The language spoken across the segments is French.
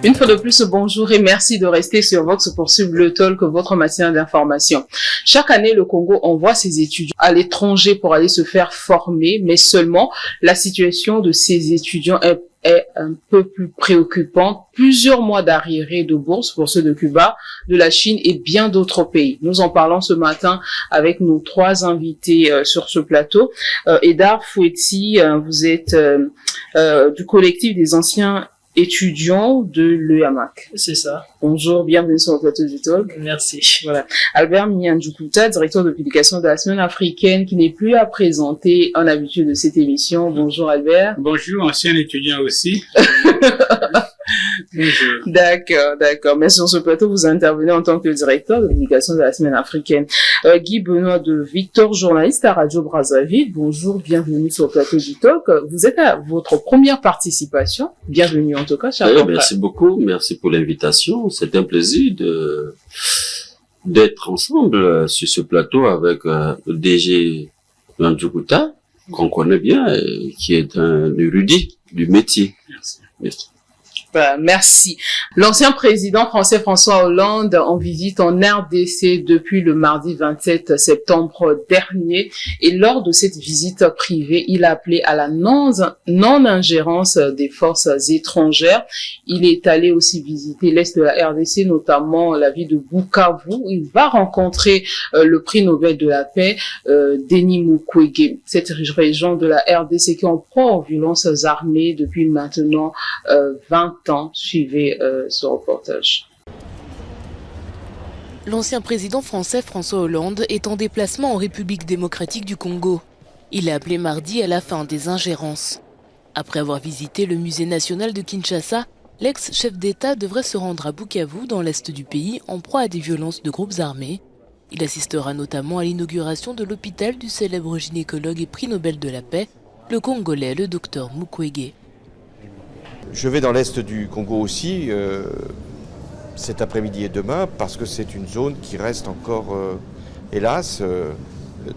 Une fois de plus, bonjour et merci de rester sur Vox pour suivre le talk, votre matière d'information. Chaque année, le Congo envoie ses étudiants à l'étranger pour aller se faire former, mais seulement la situation de ces étudiants est un peu plus préoccupante. Plusieurs mois d'arriérés de bourse pour ceux de Cuba, de la Chine et bien d'autres pays. Nous en parlons ce matin avec nos trois invités sur ce plateau. Edar Fouetti, vous êtes du collectif des anciens étudiant de l'EAMAC. C'est ça. Bonjour, bienvenue sur le plateau du talk. Merci. Voilà. Albert Mignandjoukuta, directeur de publication de la Semaine africaine, qui n'est plus à présenter en habitude de cette émission. Bonjour Albert. Bonjour, ancien étudiant aussi. Bonjour. D'accord. Mais sur ce plateau, vous intervenez en tant que directeur de publication de la Semaine africaine. Guy Benoît de Victor, journaliste à Radio Brazzaville. Bonjour, bienvenue sur le plateau du talk. Vous êtes à votre première participation. Bienvenue en tout cas, cher confrère. Merci beaucoup, merci pour l'invitation. C'est un plaisir d'être ensemble sur ce plateau avec le DG Mignandjoukuta, qu'on connaît bien, qui est un érudit du métier. Merci. Merci. L'ancien président français François Hollande en visite en RDC depuis le mardi 27 septembre dernier, et lors de cette visite privée, il a appelé à la non-ingérence des forces étrangères. Il est allé aussi visiter l'est de la RDC, notamment la ville de Bukavu. Il va rencontrer le prix Nobel de la paix, Denis Mukwege. Cette région de la RDC qui est en proie aux violences armées depuis maintenant 20 ans. Suivez ce reportage. L'ancien président français François Hollande est en déplacement en République démocratique du Congo. Il a appelé mardi à la fin des ingérences. Après avoir visité le musée national de Kinshasa, l'ex-chef d'État devrait se rendre à Bukavu, dans l'est du pays, en proie à des violences de groupes armés. Il assistera notamment à l'inauguration de l'hôpital du célèbre gynécologue et prix Nobel de la paix, le Congolais, le docteur Mukwege. Je vais dans l'est du Congo aussi cet après-midi et demain parce que c'est une zone qui reste encore, hélas,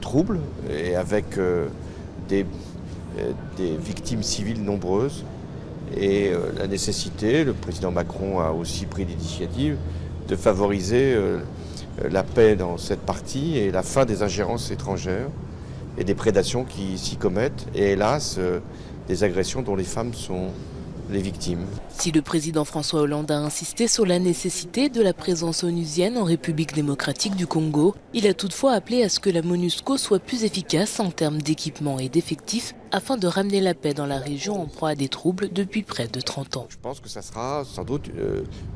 trouble et avec des victimes civiles nombreuses. Et la nécessité, le président Macron a aussi pris l'initiative de favoriser la paix dans cette partie et la fin des ingérences étrangères et des prédations qui s'y commettent et hélas des agressions dont les femmes sont les victimes. Si le président François Hollande a insisté sur la nécessité de la présence onusienne en République démocratique du Congo, il a toutefois appelé à ce que la MONUSCO soit plus efficace en termes d'équipement et d'effectifs afin de ramener la paix dans la région en proie à des troubles depuis près de 30 ans. Je pense que ça sera sans doute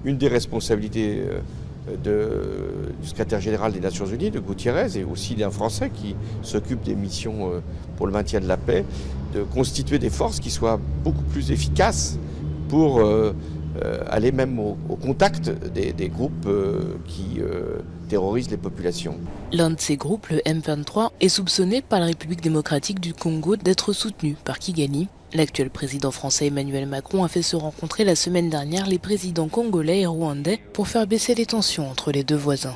une des responsabilités du secrétaire général des Nations Unies, de Guterres, et aussi d'un Français qui s'occupe des missions pour le maintien de la paix, de constituer des forces qui soient beaucoup plus efficaces pour aller même au contact des groupes qui terrorisent les populations. L'un de ces groupes, le M23, est soupçonné par la République démocratique du Congo d'être soutenu par Kigali. L'actuel président français Emmanuel Macron a fait se rencontrer la semaine dernière les présidents congolais et rwandais pour faire baisser les tensions entre les deux voisins.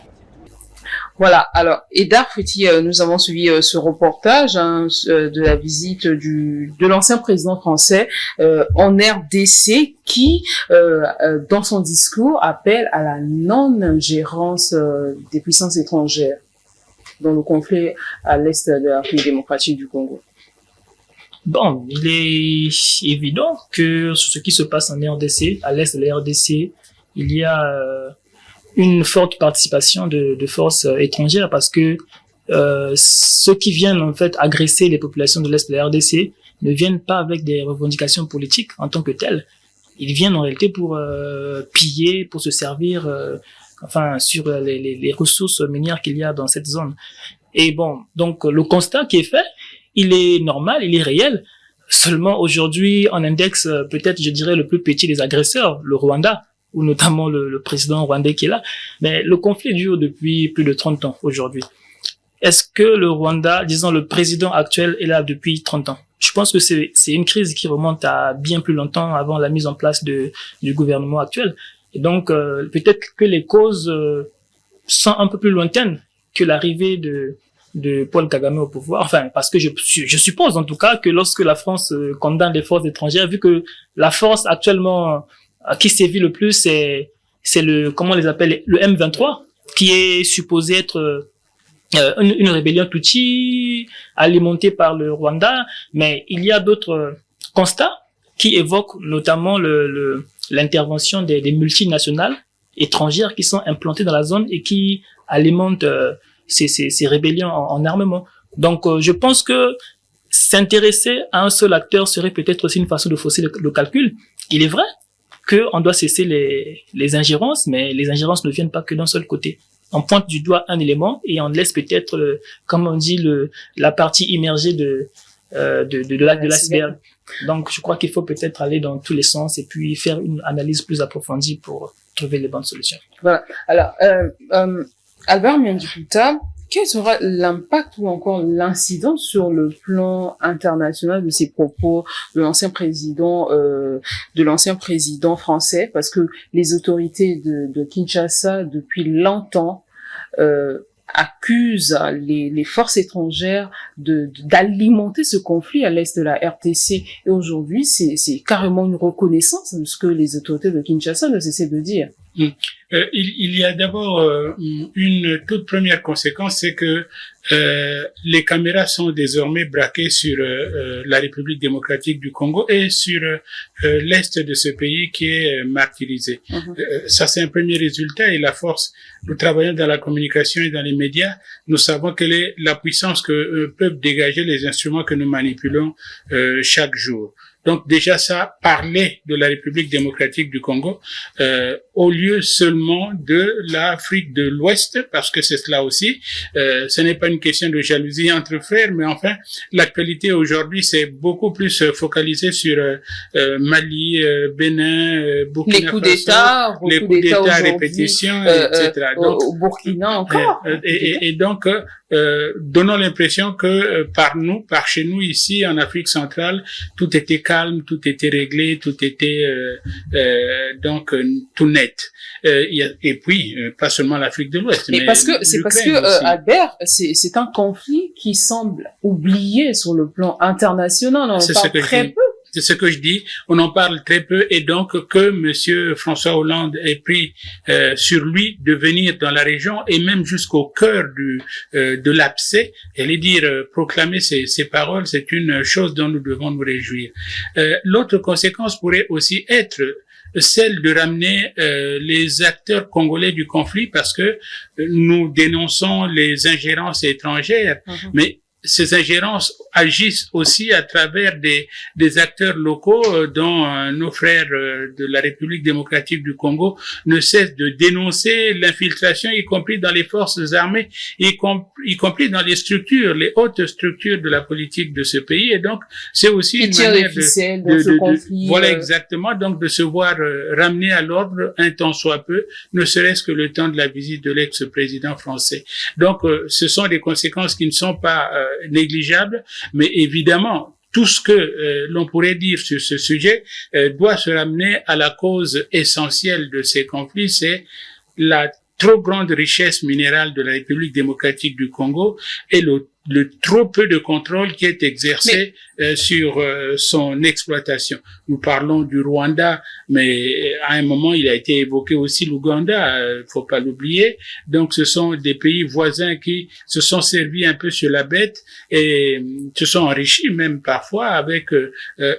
Voilà, alors Edar Fouetti, nous avons suivi ce reportage de la visite de l'ancien président français en RDC qui, dans son discours, appelle à la non-ingérence des puissances étrangères dans le conflit à l'est de la République démocratique du Congo. Bon, il est évident que sur ce qui se passe en RDC, à l'est de la RDC, il y a une forte participation de forces étrangères parce que ceux qui viennent en fait agresser les populations de l'est de la RDC ne viennent pas avec des revendications politiques en tant que telles. Ils viennent en réalité pour piller, pour se servir sur les ressources minières qu'il y a dans cette zone. Et bon, donc le constat qui est fait, il est normal, il est réel. Seulement aujourd'hui, on indexe peut-être, je dirais, le plus petit des agresseurs, le Rwanda, ou notamment le président rwandais qui est là. Mais le conflit dure depuis plus de 30 ans aujourd'hui. Est-ce que le Rwanda, disons le président actuel, est là depuis 30 ans? Je pense que c'est une crise qui remonte à bien plus longtemps avant la mise en place du gouvernement actuel. Et donc, peut-être que les causes sont un peu plus lointaines que l'arrivée de Paul Kagame au pouvoir. Enfin, parce que je suppose en tout cas que lorsque la France condamne les forces étrangères, vu que la force actuellement qui sévit le plus, c'est le, comment on les appelle, le M23, qui est supposé être une rébellion Tutsi alimentée par le Rwanda, mais il y a d'autres constats qui évoquent notamment l'intervention des multinationales étrangères qui sont implantées dans la zone et qui alimentent ces rébellions en armement. Donc, je pense que s'intéresser à un seul acteur serait peut-être aussi une façon de fausser le calcul. Il est vrai qu'on doit cesser les ingérences, mais les ingérences ne viennent pas que d'un seul côté. On pointe du doigt un élément et on laisse peut-être, comme on dit, la partie immergée de l'iceberg. Donc, je crois qu'il faut peut-être aller dans tous les sens et puis faire une analyse plus approfondie pour trouver les bonnes solutions. Voilà. Alors, Albert Miandiputa, quel sera l'impact ou encore l'incidence sur le plan international de ces propos de l'ancien président français, parce que les autorités de Kinshasa depuis longtemps accusent les forces étrangères d'alimenter ce conflit à l'est de la RDC, et aujourd'hui c'est carrément une reconnaissance de ce que les autorités de Kinshasa ne cessaient de dire. Il y a d'abord une toute première conséquence, c'est que les caméras sont désormais braquées sur la République démocratique du Congo et sur l'est de ce pays qui est martyrisé. Ça, c'est un premier résultat, et la force, nous travaillons dans la communication et dans les médias, nous savons quelle est la puissance que peuvent dégager les instruments que nous manipulons chaque jour. Donc déjà ça, parler de la République démocratique du Congo au lieu seulement de l'Afrique de l'Ouest, parce que c'est cela aussi. Ce n'est pas une question de jalousie entre frères, mais enfin l'actualité aujourd'hui c'est beaucoup plus focalisé sur Mali, Bénin, Burkina Faso, les coups d'État à répétition, etc. Donc, au Burkina encore. Et donc donnons l'impression que par chez nous ici en Afrique centrale, tout était calme, tout était réglé, tout était donc tout net. Et puis pas seulement l'Afrique de l'Ouest, mais parce que Albert, c'est un conflit qui semble oublié sur le plan international. On en parle très peu. C'est ce que je dis. On en parle très peu, et donc que Monsieur François Hollande ait pris sur lui de venir dans la région et même jusqu'au cœur de l'abcès, et dire proclamer ces paroles, c'est une chose dont nous devons nous réjouir. L'autre conséquence pourrait aussi être celle de ramener les acteurs congolais du conflit, parce que nous dénonçons les ingérences étrangères, mais ces ingérences agissent aussi à travers des acteurs locaux dont nos frères de la République démocratique du Congo ne cessent de dénoncer l'infiltration, y compris dans les forces armées, y compris dans les structures, les hautes structures de la politique de ce pays. Et donc, c'est aussi une manière voilà, exactement, donc de se voir ramener à l'ordre un temps soit peu, ne serait-ce que le temps de la visite de l'ex-président français. Donc, ce sont des conséquences qui ne sont pas négligeable, mais évidemment, tout ce que l'on pourrait dire sur ce sujet doit se ramener à la cause essentielle de ces conflits, c'est la trop grande richesse minérale de la République démocratique du Congo et le trop peu de contrôle qui est exercé sur son exploitation. Nous parlons du Rwanda, mais à un moment, il a été évoqué aussi l'Ouganda, faut pas l'oublier. Donc, ce sont des pays voisins qui se sont servis un peu sur la bête et se sont enrichis même parfois avec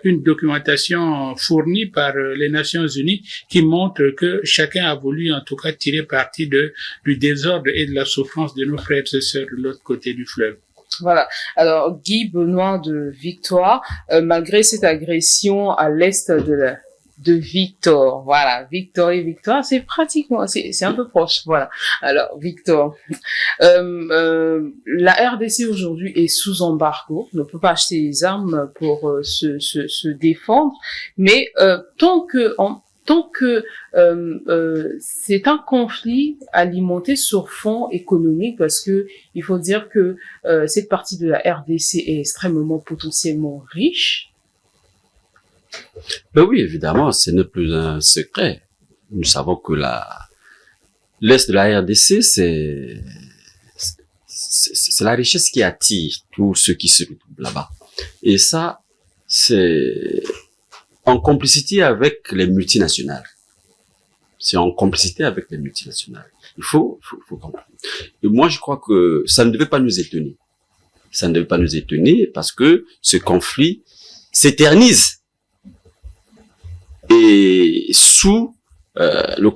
une documentation fournie par les Nations Unies qui montre que chacun a voulu en tout cas tirer parti du désordre et de la souffrance de nos frères et sœurs de l'autre côté du fleuve. Voilà. Alors, Guy Benoît de Victoire, malgré cette agression à l'est de Victor, voilà, Victor et Victoire, c'est pratiquement, c'est un peu proche, voilà. Alors, Victor, la RDC aujourd'hui est sous embargo, ne peut pas acheter les armes pour se défendre, mais tant que c'est un conflit alimenté sur fond économique, parce que il faut dire que cette partie de la RDC est extrêmement potentiellement riche. Ben oui, évidemment, ce n'est plus un secret. Nous savons que l'Est de la RDC, c'est la richesse qui attire tous ceux qui se retrouvent là-bas. Et ça, c'est en complicité avec les multinationales. C'est en complicité avec les multinationales. Il faut comprendre. Et moi, je crois que ça ne devait pas nous étonner. Ça ne devait pas nous étonner parce que ce conflit s'éternise. Et sous l'est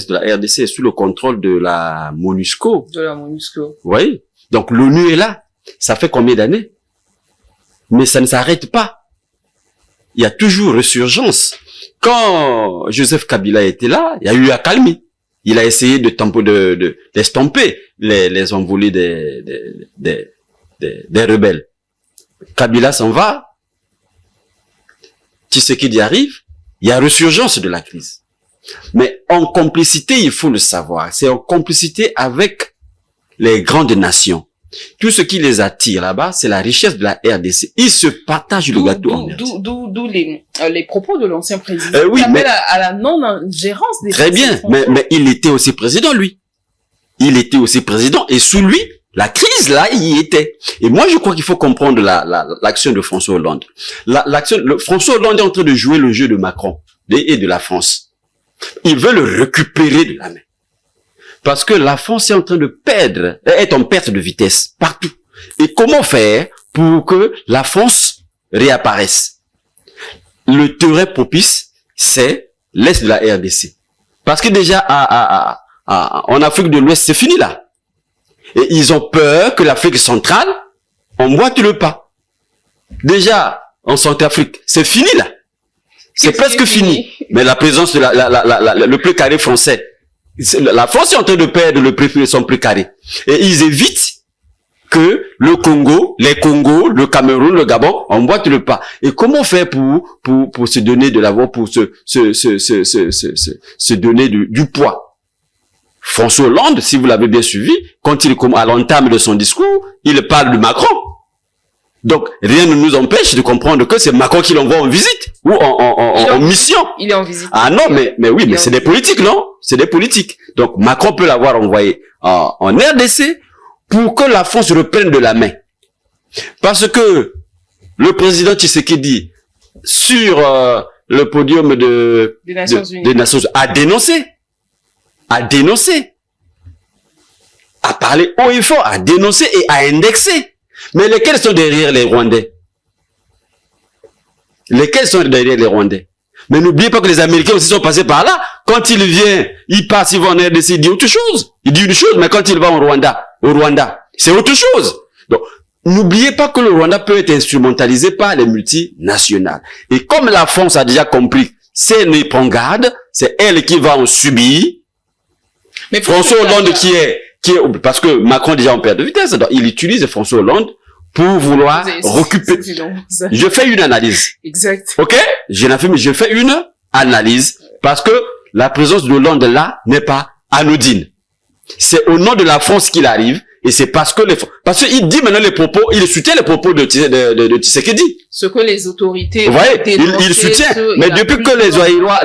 de la RDC est sous le contrôle de la MONUSCO. De la MONUSCO. Vous voyez? Donc l'ONU est là. Ça fait combien d'années? Mais ça ne s'arrête pas. Il y a toujours résurgence. Quand Joseph Kabila était là, il y a eu accalmie. Il a essayé d'estomper les envolées des rebelles. Kabila s'en va. Tshisekedi arrive. Il y a résurgence de la crise. Mais en complicité, il faut le savoir. C'est en complicité avec les grandes nations. Tout ce qui les attire là-bas, c'est la richesse de la RDC. Ils se partagent le gâteau en RDC. D'où les propos de l'ancien président. Oui, mais à la non-ingérence des très bien, mais il était aussi président, lui. Il était aussi président, et sous lui, la crise, là, il y était. Et moi, je crois qu'il faut comprendre l'action de François Hollande. François Hollande est en train de jouer le jeu de Macron et de la France. Il veut le récupérer de la main. Parce que la France est en train de est en perte de vitesse partout. Et comment faire pour que la France réapparaisse? Le terrain propice, c'est l'Est de la RDC. Parce que déjà, en Afrique de l'Ouest, c'est fini là. Et ils ont peur que l'Afrique centrale emboîte le pas. Déjà, en Centrafrique, c'est fini là. C'est presque fini. Mais la présence de le plus carré français, la France est en train de perdre son plus carré. Et ils évitent que le Congo, le Cameroun, le Gabon emboîtent le pas. Et comment faire pour se donner de l'avant, pour se donner du poids? François Hollande, si vous l'avez bien suivi, quand à l'entame de son discours, il parle de Macron. Donc, rien ne nous empêche de comprendre que c'est Macron qui l'envoie en visite ou en mission. Il est en visite. Ah non, mais oui, mais c'est des politiques, non? C'est des politiques. Donc, Macron peut l'avoir envoyé en RDC pour que la France reprenne de la main. Parce que le président Tshisekedi, sur le podium des Nations Unies, a dénoncé, a parlé haut et fort, a dénoncé et a indexé. Mais lesquels sont derrière les Rwandais? Lesquels sont derrière les Rwandais? Mais n'oubliez pas que les Américains aussi sont passés par là. Quand il vient, il passe, il va en RDC, il dit autre chose. Il dit une chose, mais quand il va au Rwanda, c'est autre chose. Donc, n'oubliez pas que le Rwanda peut être instrumentalisé par les multinationales. Et comme la France a déjà compris, c'est ne prend garde, c'est elle qui va en subir. Mais François Hollande qui est, parce que Macron est déjà en perte de vitesse, donc il utilise François Hollande pour vouloir récupérer. Je fais une analyse. Exact. Ok? Je fais une analyse parce que la présence de Hollande là n'est pas anodine. C'est au nom de la France qu'il arrive et c'est parce qu'il dit maintenant il soutient les propos de Tshisekedi. Ce que les autorités. Vous voyez, il soutient. Mais depuis que les Oïlois,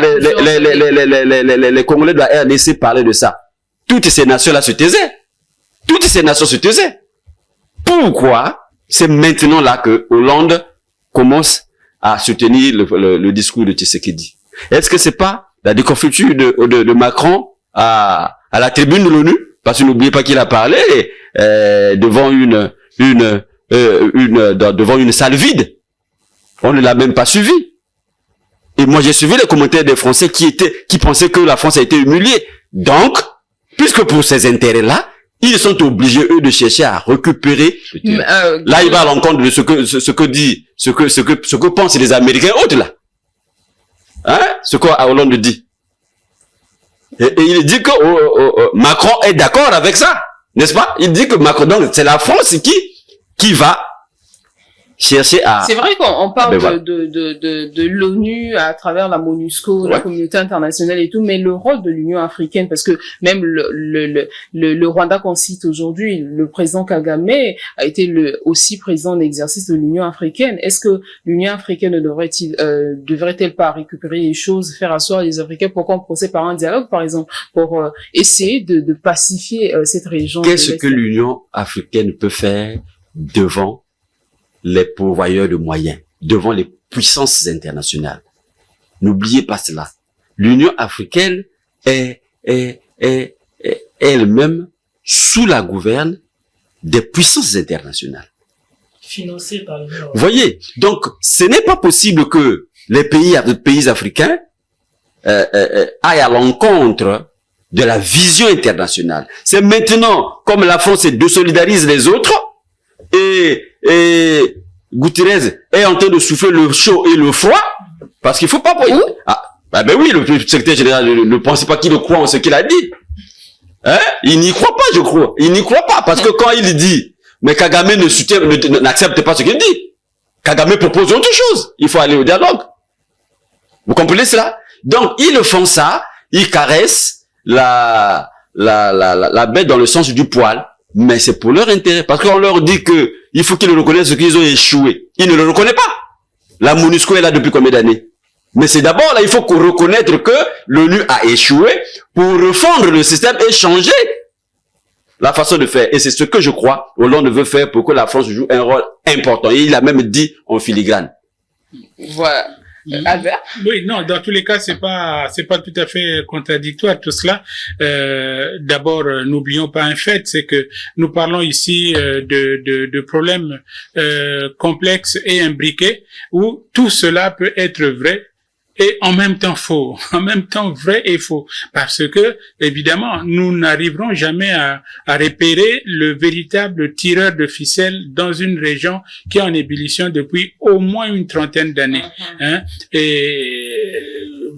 les Congolais de la RDC parlaient de ça, toutes ces nations-là se taisaient. Pourquoi c'est maintenant là que Hollande commence à soutenir le discours de Tshisekedi? Est-ce que c'est pas la déconfiture de Macron à la tribune de l'ONU? Parce que n'oubliez pas qu'il a parlé devant devant une salle vide. On ne l'a même pas suivi. Et moi j'ai suivi les commentaires des Français qui pensaient que la France a été humiliée. Donc, puisque pour ces intérêts-là, ils sont obligés, eux, de chercher à récupérer. Là, il va à l'encontre de ce que pensent les Américains autres, là. Hein? Ce que Hollande dit. Et il dit que Macron est d'accord avec ça. N'est-ce pas? Il dit que Macron, donc, c'est la France qui va chercher à... C'est vrai qu'on parle de l'ONU à travers la MONUSCO, la communauté internationale et tout, mais le rôle de l'Union africaine, parce que même le Rwanda qu'on cite aujourd'hui, le président Kagame a été aussi président d'exercice de l'Union africaine. Est-ce que l'Union africaine devrait-elle pas récupérer les choses, faire asseoir les Africains pour qu'on procède par un dialogue, par exemple, pour essayer de pacifier cette région? Qu'est-ce que l'Union africaine peut faire devant les pourvoyeurs de moyens, devant les puissances internationales? N'oubliez pas cela. l'Union africaine est elle-même sous la gouverne des puissances internationales. Financé par l'Union. Vous voyez, donc ce n'est pas possible que les pays africains aillent à l'encontre de la vision internationale. C'est maintenant, comme la France se désolidarise les autres, et Guterres est en train de souffler le chaud et le froid, parce qu'il faut pas... ben oui, le secrétaire général ne pensait pas qu'il croit en ce qu'il a dit. Hein? Il n'y croit pas, je crois. Il n'y croit pas, parce que quand il dit, mais Kagame n'accepte pas ce qu'il dit. Kagame propose autre chose. Il faut aller au dialogue. Vous comprenez cela? Donc, ils font ça, ils caressent la bête dans le sens du poil, mais c'est pour leur intérêt, parce qu'on leur dit que il faut qu'ils reconnaissent qu'ils ont échoué. Ils ne le reconnaissent pas. La MONUSCO est là depuis combien d'années? Mais c'est d'abord là, il faut qu'on reconnaître que l'ONU a échoué pour refondre le système et changer la façon de faire. Et c'est ce que je crois Hollande veut faire pour que la France joue un rôle important. Et il a même dit en filigrane. Voilà. Albert? Oui, non, dans tous les cas, c'est pas tout à fait contradictoire tout cela. D'abord, n'oublions pas un fait, c'est que nous parlons ici de problèmes complexes et imbriqués où tout cela peut être vrai et en même temps faux, en même temps vrai et faux, parce que évidemment nous n'arriverons jamais à repérer le véritable tireur de ficelle dans une région qui est en ébullition depuis au moins une trentaine d'années. Hein? Et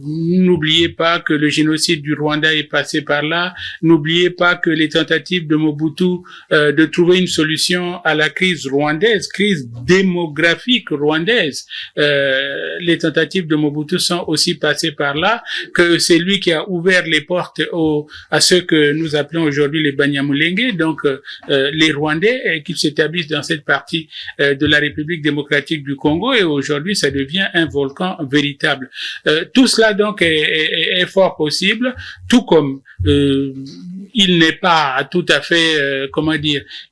n'oubliez pas que le génocide du Rwanda est passé par là. N'oubliez pas que les tentatives de Mobutu de trouver une solution à la crise rwandaise, crise démographique rwandaise, les tentatives de Mobutu sont aussi passées par là, que c'est lui qui a ouvert les portes à ceux que nous appelons aujourd'hui les Banyamulenge, donc les Rwandais qui s'établissent dans cette partie de la République démocratique du Congo, et aujourd'hui ça devient un volcan véritable. Tout cela donc est fort possible, tout comme il n'est pas tout à fait,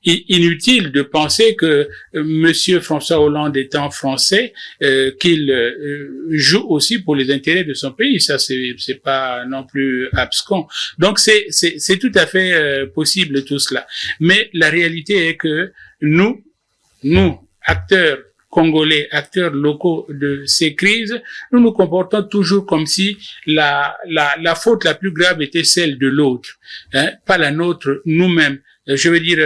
inutile de penser que Monsieur François Hollande étant français, qu'il joue aussi pour les intérêts de son pays. Ça, c'est pas non plus abscon. Donc, c'est tout à fait possible tout cela. Mais la réalité est que nous, acteurs congolais, acteurs locaux de ces crises, nous nous comportons toujours comme si la faute la plus grave était celle de l'autre, hein, pas la nôtre nous-mêmes. Je veux dire,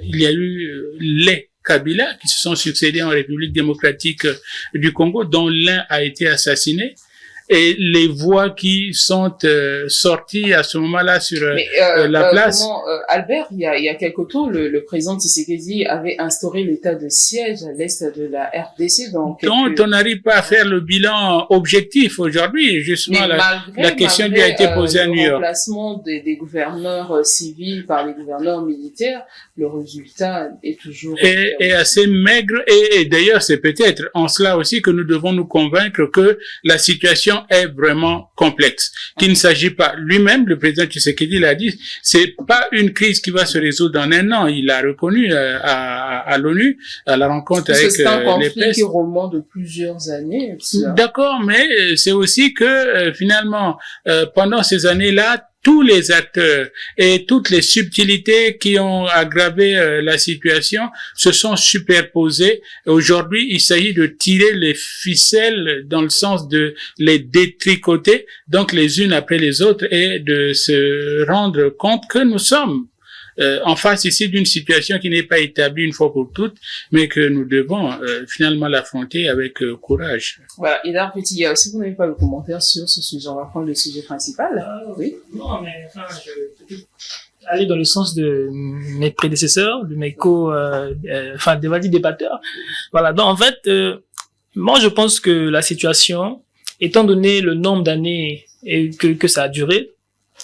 il y a eu les Kabila qui se sont succédés en République démocratique du Congo, dont l'un a été assassiné. Et les voix qui sont sorties à ce moment-là sur la place. Albert, il y a quelque temps, le président Tshisekedi avait instauré l'état de siège à l'est de la RDC. Donc on n'arrive pas à faire le bilan objectif aujourd'hui. Justement, la question lui a été posée à New York. Le remplacement des gouverneurs civils par les gouverneurs militaires, le résultat est toujours est assez maigre. Et d'ailleurs, c'est peut-être en cela aussi que nous devons nous convaincre que la situation est vraiment complexe, qu'il ne s'agit pas, lui-même, le président Tshisekedi l'a dit, c'est pas une crise qui va se résoudre en un an. Il l'a reconnu à l'ONU, à la rencontre avec les c'est un conflit qui remonte de plusieurs années. D'accord, mais c'est aussi que finalement, pendant ces années-là, tous les acteurs et toutes les subtilités qui ont aggravé la situation se sont superposés. Aujourd'hui, il s'agit de tirer les ficelles dans le sens de les détricoter, donc les unes après les autres, et de se rendre compte que nous sommes en face ici d'une situation qui n'est pas établie une fois pour toutes, mais que nous devons finalement l'affronter avec courage. Voilà, et là, petit, si vous n'avez pas de commentaire sur ce sujet, on va prendre le sujet principal. Oui. Non, mais enfin, je aller dans le sens de mes prédécesseurs, de mes des valides débatteurs. Voilà, donc en fait, moi je pense que la situation, étant donné le nombre d'années que ça a duré,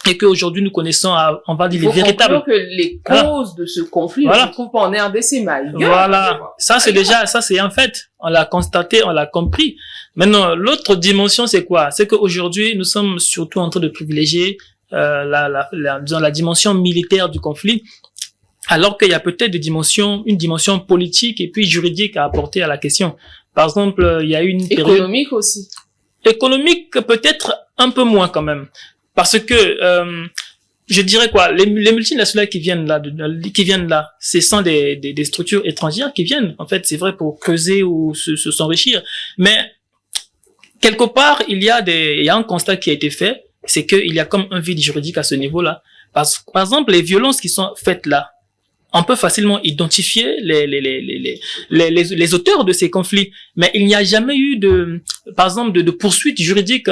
et qu'aujourd'hui nous connaissons, on va dire les véritables. Que les causes de ce conflit ne se trouvent pas en RDC, mais ailleurs. Voilà. Ça c'est un fait. On l'a constaté, on l'a compris. Maintenant, l'autre dimension, c'est quoi? C'est qu'aujourd'hui, nous sommes surtout en train de privilégier, la dimension militaire du conflit, alors qu'il y a peut-être une dimension politique et puis juridique à apporter à la question. Par exemple, il y a une période. Économique aussi. Économique, peut-être un peu moins quand même. Parce que, je dirais quoi, les multinationales qui viennent là, ce sont des structures étrangères qui viennent, en fait, c'est vrai, pour creuser ou s'enrichir. Mais, quelque part, il y a un constat qui a été fait, c'est qu'il y a comme un vide juridique à ce niveau-là. Par exemple, les violences qui sont faites là, on peut facilement identifier les auteurs de ces conflits, mais il n'y a jamais eu par exemple, de poursuites juridiques,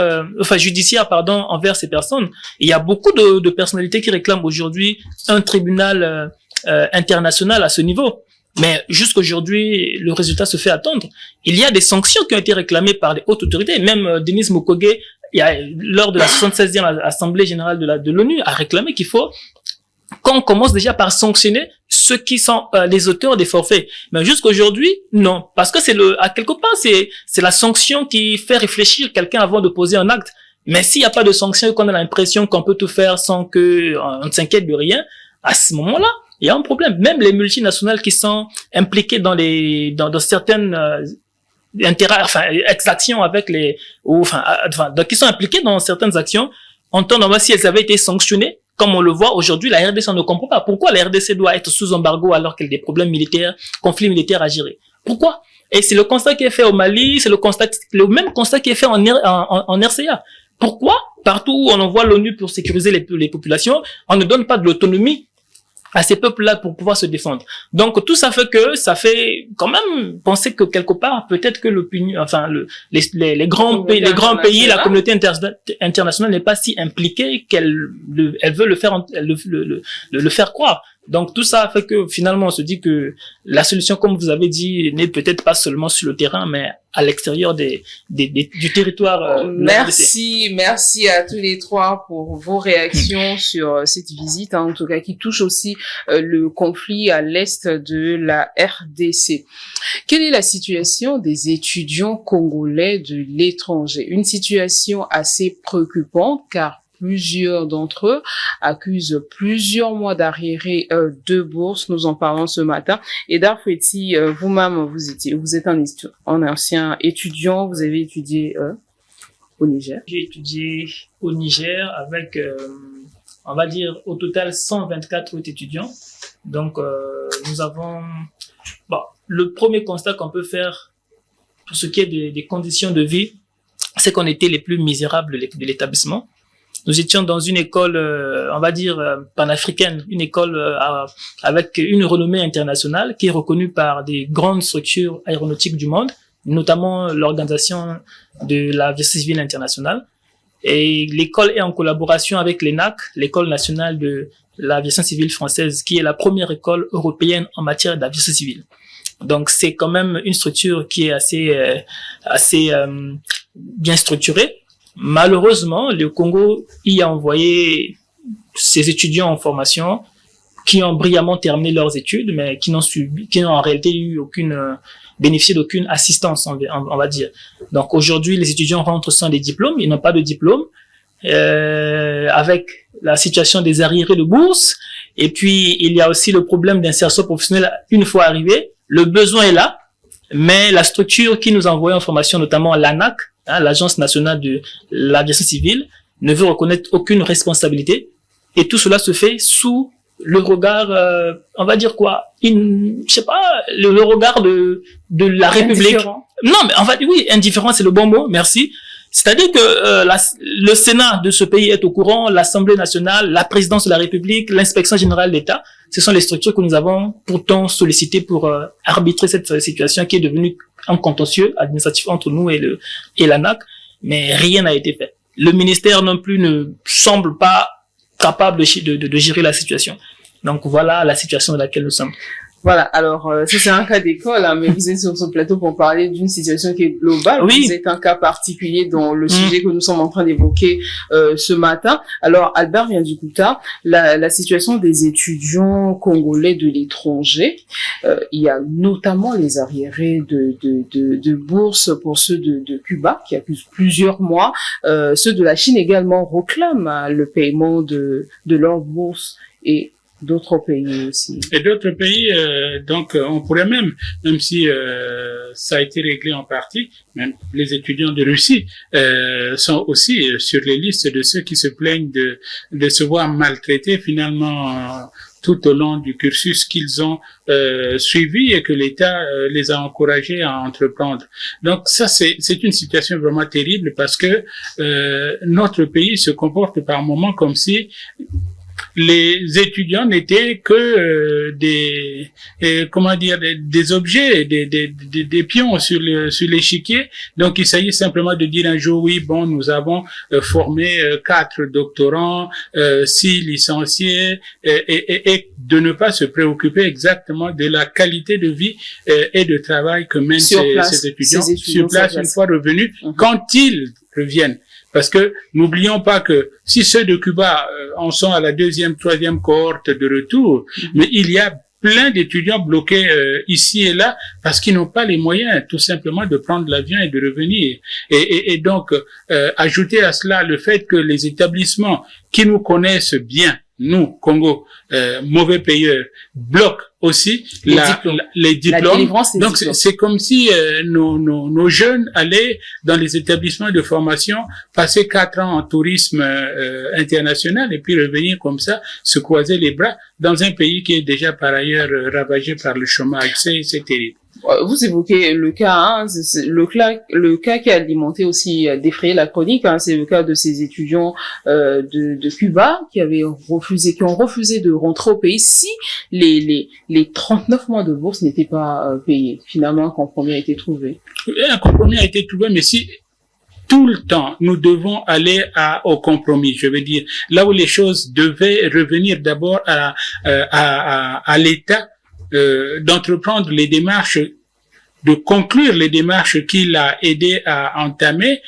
judiciaires, envers ces personnes. Il y a beaucoup de personnalités qui réclament aujourd'hui un tribunal international à ce niveau. Mais jusqu'aujourd'hui, le résultat se fait attendre. Il y a des sanctions qui ont été réclamées par les hautes autorités. Même Denis Mukwege, lors de la 76e Assemblée générale de l'ONU, a réclamé qu'il faut qu'on commence déjà par sanctionner ceux qui sont les auteurs des forfaits. Mais jusqu'aujourd'hui, non. Parce que à quelque part, c'est la sanction qui fait réfléchir quelqu'un avant de poser un acte. Mais s'il n'y a pas de sanction et qu'on a l'impression qu'on peut tout faire sans qu'on s'inquiète de rien, à ce moment-là, il y a un problème. Même les multinationales qui sont impliquées dans certaines exactions avec qui sont impliquées dans certaines actions, en temps normal, si elles avaient été sanctionnées, comme on le voit aujourd'hui, la RDC ne comprend pas pourquoi la RDC doit être sous embargo alors qu'elle a des problèmes militaires, conflits militaires à gérer. Pourquoi? Et c'est le constat qui est fait au Mali, c'est le même constat qui est fait en RCA. Pourquoi? Partout où on envoie l'ONU pour sécuriser les populations, on ne donne pas de l'autonomie à ces peuples-là pour pouvoir se défendre. Donc tout ça fait quand même penser que quelque part peut-être que l'opinion, les grands pays, la communauté internationale n'est pas si impliquée qu'elle veut le faire croire. Donc tout ça fait que finalement on se dit que la solution, comme vous avez dit, n'est peut-être pas seulement sur le terrain, mais à l'extérieur du territoire. Merci à tous les trois pour vos réactions sur cette visite, en tout cas qui touche aussi le conflit à l'est de la RDC. Quelle est la situation des étudiants congolais de l'étranger? Une situation assez préoccupante car plusieurs d'entre eux accusent plusieurs mois d'arriérés de bourse. Nous en parlons ce matin. Et Darfoueti, vous-même, vous êtes un ancien étudiant. Vous avez étudié au Niger. J'ai étudié au Niger avec, on va dire, au total 124 autres étudiants. Donc, nous avons... le premier constat qu'on peut faire pour ce qui est des conditions de vie, c'est qu'on était les plus misérables de l'établissement. Nous étions dans une école, on va dire, panafricaine, une école avec une renommée internationale qui est reconnue par des grandes structures aéronautiques du monde, notamment l'organisation de l'aviation civile internationale. Et l'école est en collaboration avec l'ENAC, l'École nationale de l'aviation civile française, qui est la première école européenne en matière d'aviation civile. Donc c'est quand même une structure qui est assez bien structurée. Malheureusement, le Congo y a envoyé ses étudiants en formation qui ont brillamment terminé leurs études, mais qui n'ont en réalité bénéficié d'aucune assistance, on va dire. Donc aujourd'hui, les étudiants rentrent sans des diplômes, ils n'ont pas de diplôme, avec la situation des arriérés de bourse, et puis il y a aussi le problème d'insertion professionnelle une fois arrivé. Le besoin est là, mais la structure qui nous a envoyé en formation, notamment l'ANAC, l'Agence nationale de l'aviation civile, ne veut reconnaître aucune responsabilité. Et tout cela se fait sous le regard, on va dire quoi, le regard de la République. Indifférent. Non, mais en fait, oui, indifférent, c'est le bon mot, merci. C'est-à-dire que le Sénat de ce pays est au courant, l'Assemblée nationale, la présidence de la République, l'inspection générale d'État, ce sont les structures que nous avons pourtant sollicitées pour arbitrer cette situation qui est devenue un contentieux administratif entre nous et l'ANAC, mais rien n'a été fait. Le ministère non plus ne semble pas capable de gérer la situation. Donc voilà la situation dans laquelle nous sommes. Voilà, alors ça c'est un cas d'école, hein, mais vous êtes sur ce plateau pour parler d'une situation qui est globale. Oui. Vous êtes un cas particulier dans le sujet que nous sommes en train d'évoquer ce matin. Alors Albert vient d'Ikuta, la situation des étudiants congolais de l'étranger. Il y a notamment les arriérés de bourse pour ceux de Cuba qui accusent plusieurs mois. Ceux de la Chine également réclament le paiement de leur bourse. Et d'autres pays aussi. Et d'autres pays, donc on pourrait même si ça a été réglé en partie, même les étudiants de Russie sont aussi sur les listes de ceux qui se plaignent de se voir maltraités finalement tout au long du cursus qu'ils ont suivi et que l'État les a encouragés à entreprendre. Donc ça, c'est une situation vraiment terrible parce que notre pays se comporte par moments comme si les étudiants n'étaient que des objets, des pions sur l'échiquier. Donc il s'agit simplement de dire un jour oui, bon, nous avons formé 4 doctorants, 6 licenciés, et de ne pas se préoccuper exactement de la qualité de vie et de travail que mènent ces étudiants sur place une fois revenus, quand ils reviennent. Parce que n'oublions pas que si ceux de Cuba en sont à la 2e, 3e cohorte de retour, mais il y a plein d'étudiants bloqués ici et là parce qu'ils n'ont pas les moyens tout simplement de prendre l'avion et de revenir. Et donc, ajouter à cela le fait que les établissements qui nous connaissent bien, nous, Congo, mauvais payeurs, bloquent aussi les diplômes. Donc c'est comme si nos jeunes allaient dans les établissements de formation, passer 4 ans en tourisme international et puis revenir comme ça, se croiser les bras dans un pays qui est déjà par ailleurs ravagé par le chômage. C'est terrible. Vous évoquez le cas, le cas qui a alimenté aussi, défrayé la chronique, c'est le cas de ces étudiants de Cuba qui ont refusé de rentrer au pays si les 39 mois de bourse n'étaient pas payés. Finalement, un compromis a été trouvé. Un compromis a été trouvé, mais si tout le temps nous devons aller au compromis, je veux dire, là où les choses devaient revenir d'abord à l'État, d'entreprendre les démarches, de conclure les démarches qu'il a aidé à entamer.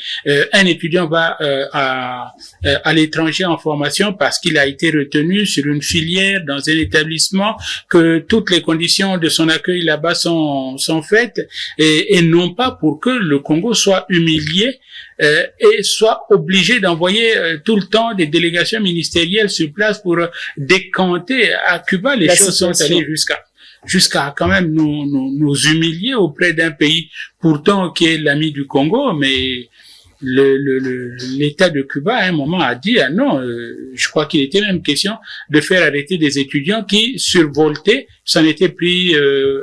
Un étudiant va à l'étranger en formation parce qu'il a été retenu sur une filière dans un établissement, que toutes les conditions de son accueil là-bas sont faites, et non pas pour que le Congo soit humilié et soit obligé d'envoyer tout le temps des délégations ministérielles sur place pour décanter. À Cuba, les choses sont allées jusqu'à quand même nous humilier auprès d'un pays pourtant qui est l'ami du Congo, mais l'État de Cuba à un moment a dit non, je crois qu'il était même question de faire arrêter des étudiants qui survoltaient, s'en étaient pris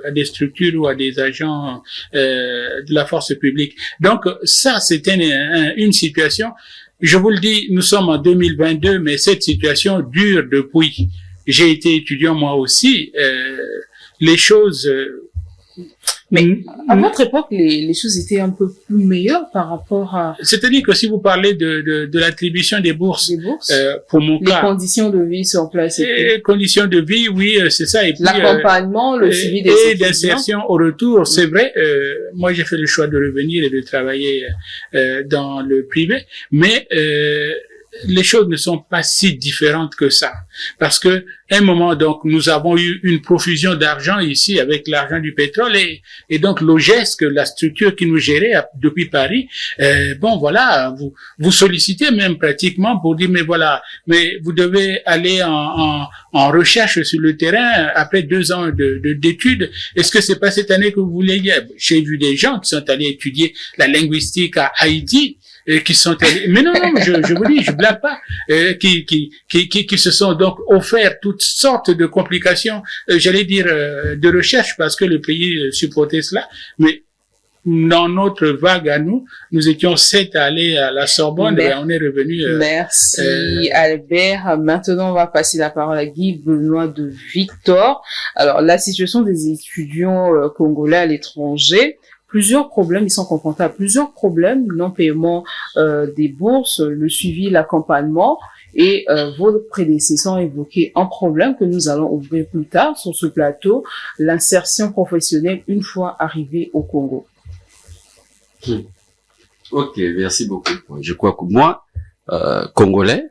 à des structures ou à des agents de la force publique. Donc ça, c'était une situation, je vous le dis, nous sommes en 2022, mais cette situation dure depuis. J'ai été étudiant moi aussi. Les choses... Mais à votre époque, les choses étaient un peu plus meilleures par rapport à... C'est-à-dire que si vous parlez de l'attribution des bourses, pour mon cas... Les conditions de vie sur place. Les conditions de vie, oui, c'est ça. Et puis, l'accompagnement, le suivi des étudiants. Et d'insertion au retour, c'est vrai. Moi, j'ai fait le choix de revenir et de travailler dans le privé. Mais... les choses ne sont pas si différentes que ça. Parce que, à un moment, donc, nous avons eu une profusion d'argent ici avec l'argent du pétrole et donc l'OGES, que la structure qui nous gérait depuis Paris, bon, voilà, vous sollicitez même pratiquement pour dire, mais voilà, mais vous devez aller en recherche sur le terrain après 2 ans d'études. Est-ce que c'est pas cette année que vous voulez y aller? J'ai vu des gens qui sont allés étudier la linguistique à Haïti, et qui sont allés, mais non, je vous dis, je blague pas, qui se sont donc offerts toutes sortes de complications, j'allais dire, de recherche parce que le pays supportait cela, mais dans notre vague à nous étions 7 à aller à la Sorbonne et on est revenu. Merci Albert. Maintenant, on va passer la parole à Guy Benoît de Victor. Alors, la situation des étudiants congolais à l'étranger. Plusieurs problèmes, ils sont confrontés à plusieurs problèmes, non-paiement des bourses, le suivi, l'accompagnement, et vos prédécesseurs ont évoqué un problème que nous allons ouvrir plus tard sur ce plateau, l'insertion professionnelle une fois arrivé au Congo. Ok, merci beaucoup. Je crois que moi, Congolais,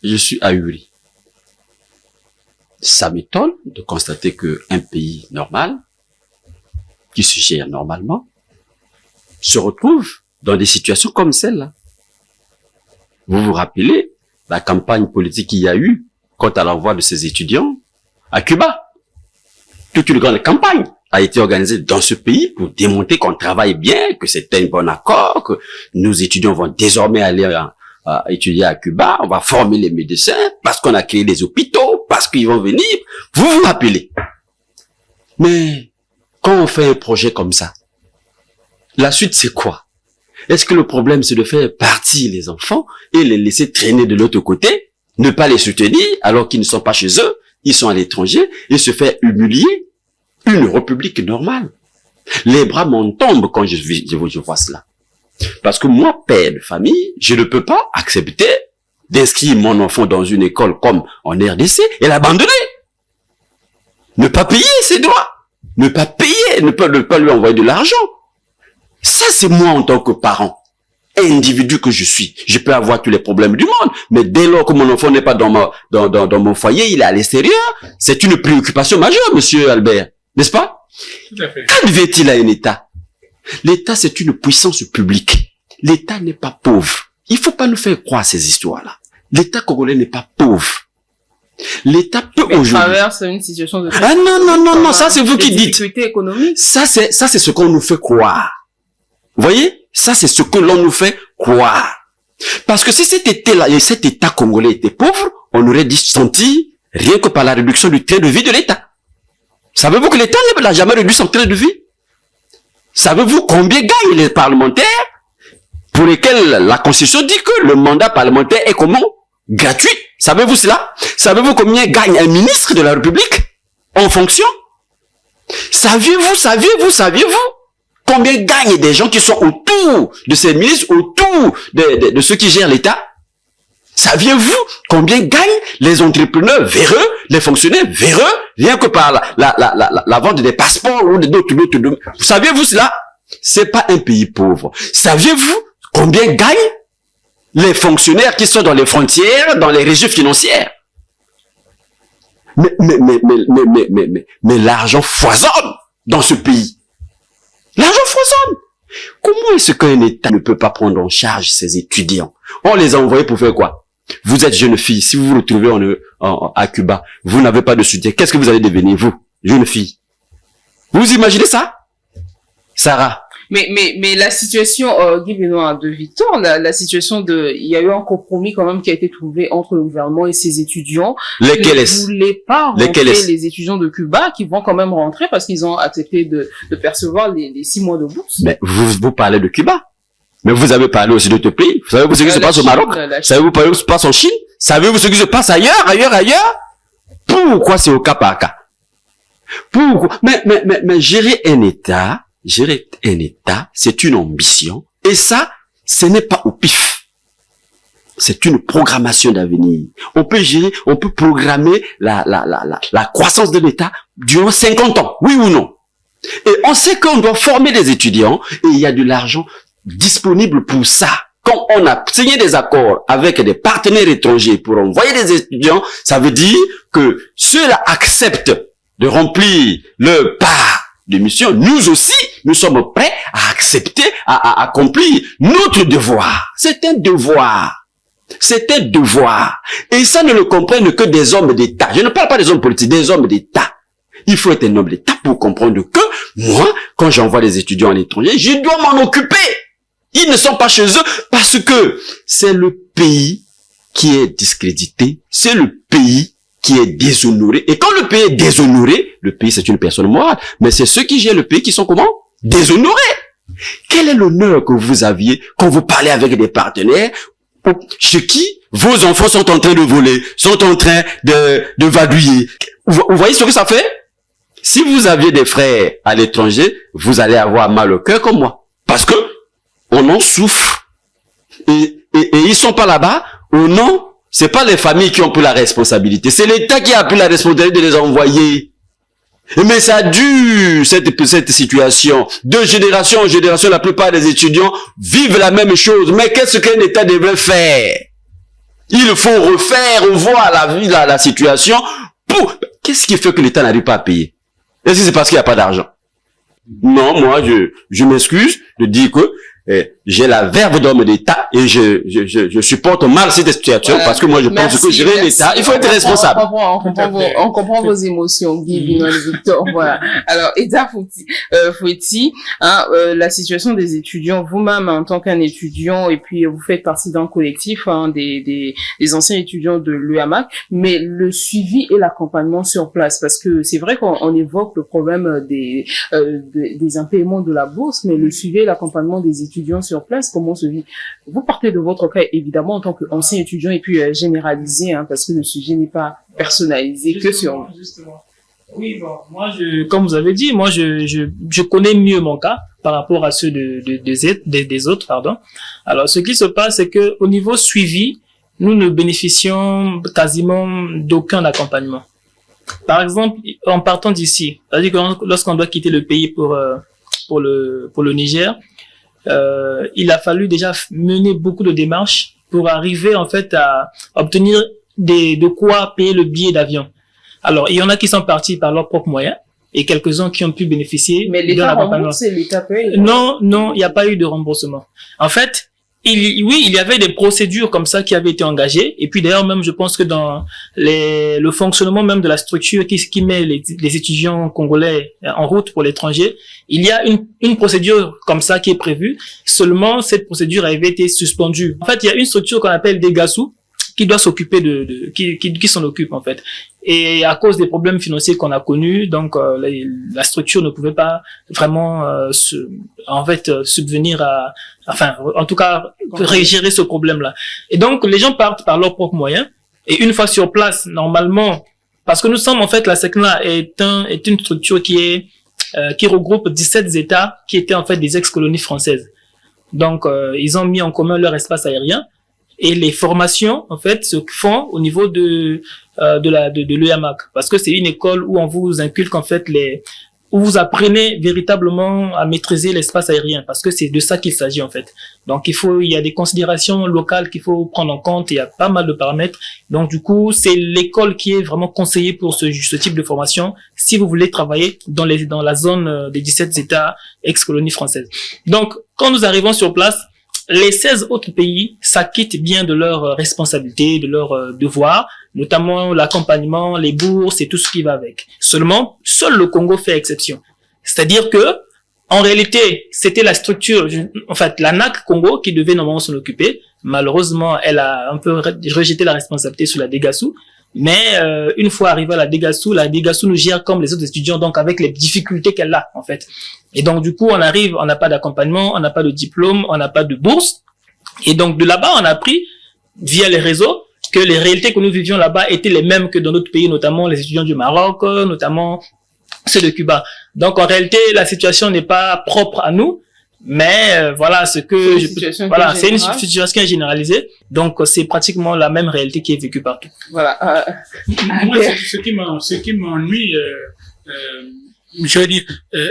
je suis ahuri. Ça m'étonne de constater qu'un pays normal, qui se gère normalement, se retrouve dans des situations comme celle-là. Vous vous rappelez la campagne politique qu'il y a eu quant à l'envoi de ces étudiants à Cuba. Toute une grande campagne a été organisée dans ce pays pour démontrer qu'on travaille bien, que c'était un bon accord, que nos étudiants vont désormais aller à étudier à Cuba, on va former les médecins, parce qu'on a créé des hôpitaux, parce qu'ils vont venir. Vous vous rappelez. Mais quand on fait un projet comme ça, la suite c'est quoi? Est-ce que le problème c'est de faire partir les enfants et les laisser traîner de l'autre côté, ne pas les soutenir alors qu'ils ne sont pas chez eux, ils sont à l'étranger, et se faire humilier? Une république normale. Les bras m'en tombent quand je vois cela. Parce que moi, père de famille, je ne peux pas accepter d'inscrire mon enfant dans une école comme en RDC et l'abandonner. Ne pas payer ses droits. Ne pas payer, ne pas lui envoyer de l'argent. Ça, c'est moi en tant que parent. Individu que je suis. Je peux avoir tous les problèmes du monde, mais dès lors que mon enfant n'est pas dans mon foyer, il est à l'extérieur, c'est une préoccupation majeure, monsieur Albert. N'est-ce pas? Tout à fait. Qu'advient-il à un État? L'État, c'est une puissance publique. L'État n'est pas pauvre. Il faut pas nous faire croire ces histoires-là. L'État congolais n'est pas pauvre. L'État peut aujourd'hui... traverse une situation de... Ah non, ça c'est vous qui dites. Sécurité économique. Ça c'est ce qu'on nous fait croire. Vous voyez? Ça c'est ce que l'on nous fait croire. Parce que si cet État congolais était pauvre, on aurait dit sentir rien que par la réduction du train de vie de l'État. Savez-vous que l'État n'a jamais réduit son train de vie? Savez-vous combien gagnent les parlementaires pour lesquels la Constitution dit que le mandat parlementaire est comment? Gratuit. Savez-vous cela? Savez-vous combien gagne un ministre de la République en fonction? Saviez-vous combien gagnent des gens qui sont autour de ces ministres, autour de ceux qui gèrent l'État? Saviez-vous combien gagnent les entrepreneurs véreux, les fonctionnaires véreux, rien que par la vente des passeports ou d'autres. Saviez-vous cela? C'est pas un pays pauvre. Saviez-vous combien gagnent les fonctionnaires qui sont dans les frontières, dans les régies financières? Mais l'argent foisonne dans ce pays. L'argent foisonne. Comment est-ce qu'un État ne peut pas prendre en charge ses étudiants? On les a envoyés pour faire quoi? Vous êtes jeune fille, si vous vous retrouvez à Cuba, vous n'avez pas de soutien. Qu'est-ce que vous allez devenir, vous, jeune fille? Vous imaginez ça? Sarah? Mais la situation, Guy Benoît de Victor, la situation il y a eu un compromis quand même qui a été trouvé entre le gouvernement et ses étudiants. Lesquels est-ce? Ils ne voulaient pas rentrer les étudiants de Cuba qui vont quand même rentrer parce qu'ils ont accepté de percevoir les 6 mois de bourse. Mais vous parlez de Cuba. Mais vous avez parlé aussi d'autres pays. Savez-vous ce qui se passe au Maroc? Savez-vous ce qui se passe en Chine? Savez-vous ce qui se passe ailleurs? Pourquoi c'est au cas par cas? Pourquoi? Mais gérer un État, c'est une ambition. Et ça, ce n'est pas au pif. C'est une programmation d'avenir. On peut programmer la croissance de l'État durant 50 ans. Oui ou non? Et on sait qu'on doit former des étudiants et il y a de l'argent disponible pour ça. Quand on a signé des accords avec des partenaires étrangers pour envoyer des étudiants, ça veut dire que ceux-là acceptent de remplir leur part de mission. Nous aussi, nous sommes prêts à accepter, à accomplir notre devoir. C'est un devoir. C'est un devoir. Et ça ne le comprennent que des hommes d'État. Je ne parle pas des hommes politiques, des hommes d'État. Il faut être un homme d'État pour comprendre que moi, quand j'envoie des étudiants à l'étranger, je dois m'en occuper. Ils ne sont pas chez eux parce que c'est le pays qui est discrédité, c'est le pays qui est déshonoré. Et quand le pays est déshonoré, le pays c'est une personne morale, mais c'est ceux qui gèrent le pays qui sont comment? Déshonorés. Quel est l'honneur que vous aviez quand vous parlez avec des partenaires chez qui vos enfants sont en train de voler, sont en train de vadouiller? Vous voyez ce que ça fait? Si vous aviez des frères à l'étranger, vous allez avoir mal au cœur comme moi. Parce que on en souffre. Et ils sont pas là-bas. Ou non, c'est pas les familles qui ont pris la responsabilité. C'est l'État qui a pris la responsabilité de les envoyer. Mais ça dure, cette situation. De génération en génération, la plupart des étudiants vivent la même chose. Mais qu'est-ce qu'un État devrait faire? Il faut revoir la situation. Qu'est-ce qui fait que l'État n'arrive pas à payer? Est-ce que c'est parce qu'il n'y a pas d'argent? Non, moi, je m'excuse de dire que j'ai la verve d'homme d'État et je supporte mal cette situation parce que moi je pense que gérer l'État, il faut être responsable. On comprend vos émotions, Guy, Binois et Victor. Voilà. Alors, Eda Fouetti, la situation des étudiants, vous-même en tant qu'un étudiant, et puis vous faites partie d'un collectif des anciens étudiants de l'UAMAC, mais le suivi et l'accompagnement sur place, parce que c'est vrai qu'on évoque le problème des impaiements de la bourse, mais le suivi et l'accompagnement des étudiants sur place, comment se vit? Vous partez de votre cas, évidemment, en tant qu'ancien étudiant, et puis généralisé, parce que le sujet n'est pas personnalisé que sur vous. Justement. Oui, bon, moi, comme vous avez dit, moi, je connais mieux mon cas par rapport à ceux des autres, pardon. Alors, ce qui se passe, c'est que au niveau suivi, nous ne bénéficions quasiment d'aucun accompagnement. Par exemple, en partant d'ici, c'est-à-dire que lorsqu'on doit quitter le pays pour le Niger, il a fallu déjà mener beaucoup de démarches pour arriver en fait à obtenir de quoi payer le billet d'avion. Alors, il y en a qui sont partis par leurs propres moyens et quelques-uns qui ont pu bénéficier de l'accompagnement. Mais l'État paye. Non, il n'y a pas eu de remboursement. En fait, il y avait des procédures comme ça qui avaient été engagées. Et puis d'ailleurs, même, je pense que dans le fonctionnement même de la structure qui met les étudiants congolais en route pour l'étranger, il y a une procédure comme ça qui est prévue. Seulement, cette procédure avait été suspendue. En fait, il y a une structure qu'on appelle Degassou qui doit s'occuper qui s'en occupe, en fait. Et à cause des problèmes financiers qu'on a connus, donc la structure ne pouvait pas vraiment subvenir en tout cas gérer ce problème-là. Et donc les gens partent par leurs propres moyens. Et une fois sur place, normalement, parce que nous sommes en fait, la SECNA est une structure qui regroupe 17 États qui étaient en fait des ex-colonies françaises. Donc ils ont mis en commun leur espace aérien. Et les formations, en fait, se font au niveau de l'UAMAC. Parce que c'est une école où on vous inculque, en fait, où vous apprenez véritablement à maîtriser l'espace aérien. Parce que c'est de ça qu'il s'agit, en fait. Donc, il y a des considérations locales qu'il faut prendre en compte. Il y a pas mal de paramètres. Donc, du coup, c'est l'école qui est vraiment conseillée pour ce type de formation si vous voulez travailler dans la zone des 17 États ex-colonies françaises. Donc, quand nous arrivons sur place, les 16 autres pays s'acquittent bien de leurs responsabilités, de leurs devoirs, notamment l'accompagnement, les bourses et tout ce qui va avec. Seulement, seul le Congo fait exception. C'est-à-dire que, en réalité, c'était la structure, en fait, la NAC Congo qui devait normalement s'en occuper. Malheureusement, elle a un peu rejeté la responsabilité sur la Degassou. Mais une fois arrivé à la Degassou nous gère comme les autres étudiants, donc avec les difficultés qu'elle a, en fait. Et donc, du coup, on n'a pas d'accompagnement, on n'a pas de diplôme, on n'a pas de bourse. Et donc, de là-bas, on a appris, via les réseaux, que les réalités que nous vivions là-bas étaient les mêmes que dans d'autres pays, notamment les étudiants du Maroc, notamment ceux de Cuba. Donc, en réalité, la situation n'est pas propre à nous. Mais voilà, c'est une situation généralisée. Donc c'est pratiquement la même réalité qui est vécue partout. Voilà. Moi, ce qui m'ennuie, je veux dire,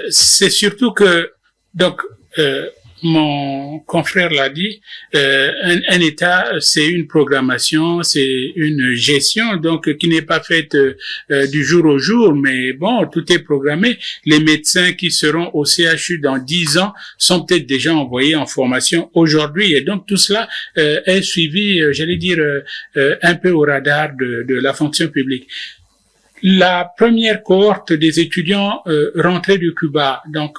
c'est surtout que mon confrère l'a dit, un État, c'est une programmation, c'est une gestion, donc qui n'est pas faite du jour au jour, mais bon, tout est programmé. Les médecins qui seront au CHU dans 10 ans sont peut-être déjà envoyés en formation aujourd'hui, et donc tout cela est suivi, j'allais dire, un peu au radar de la fonction publique. La première cohorte des étudiants rentrés du Cuba, donc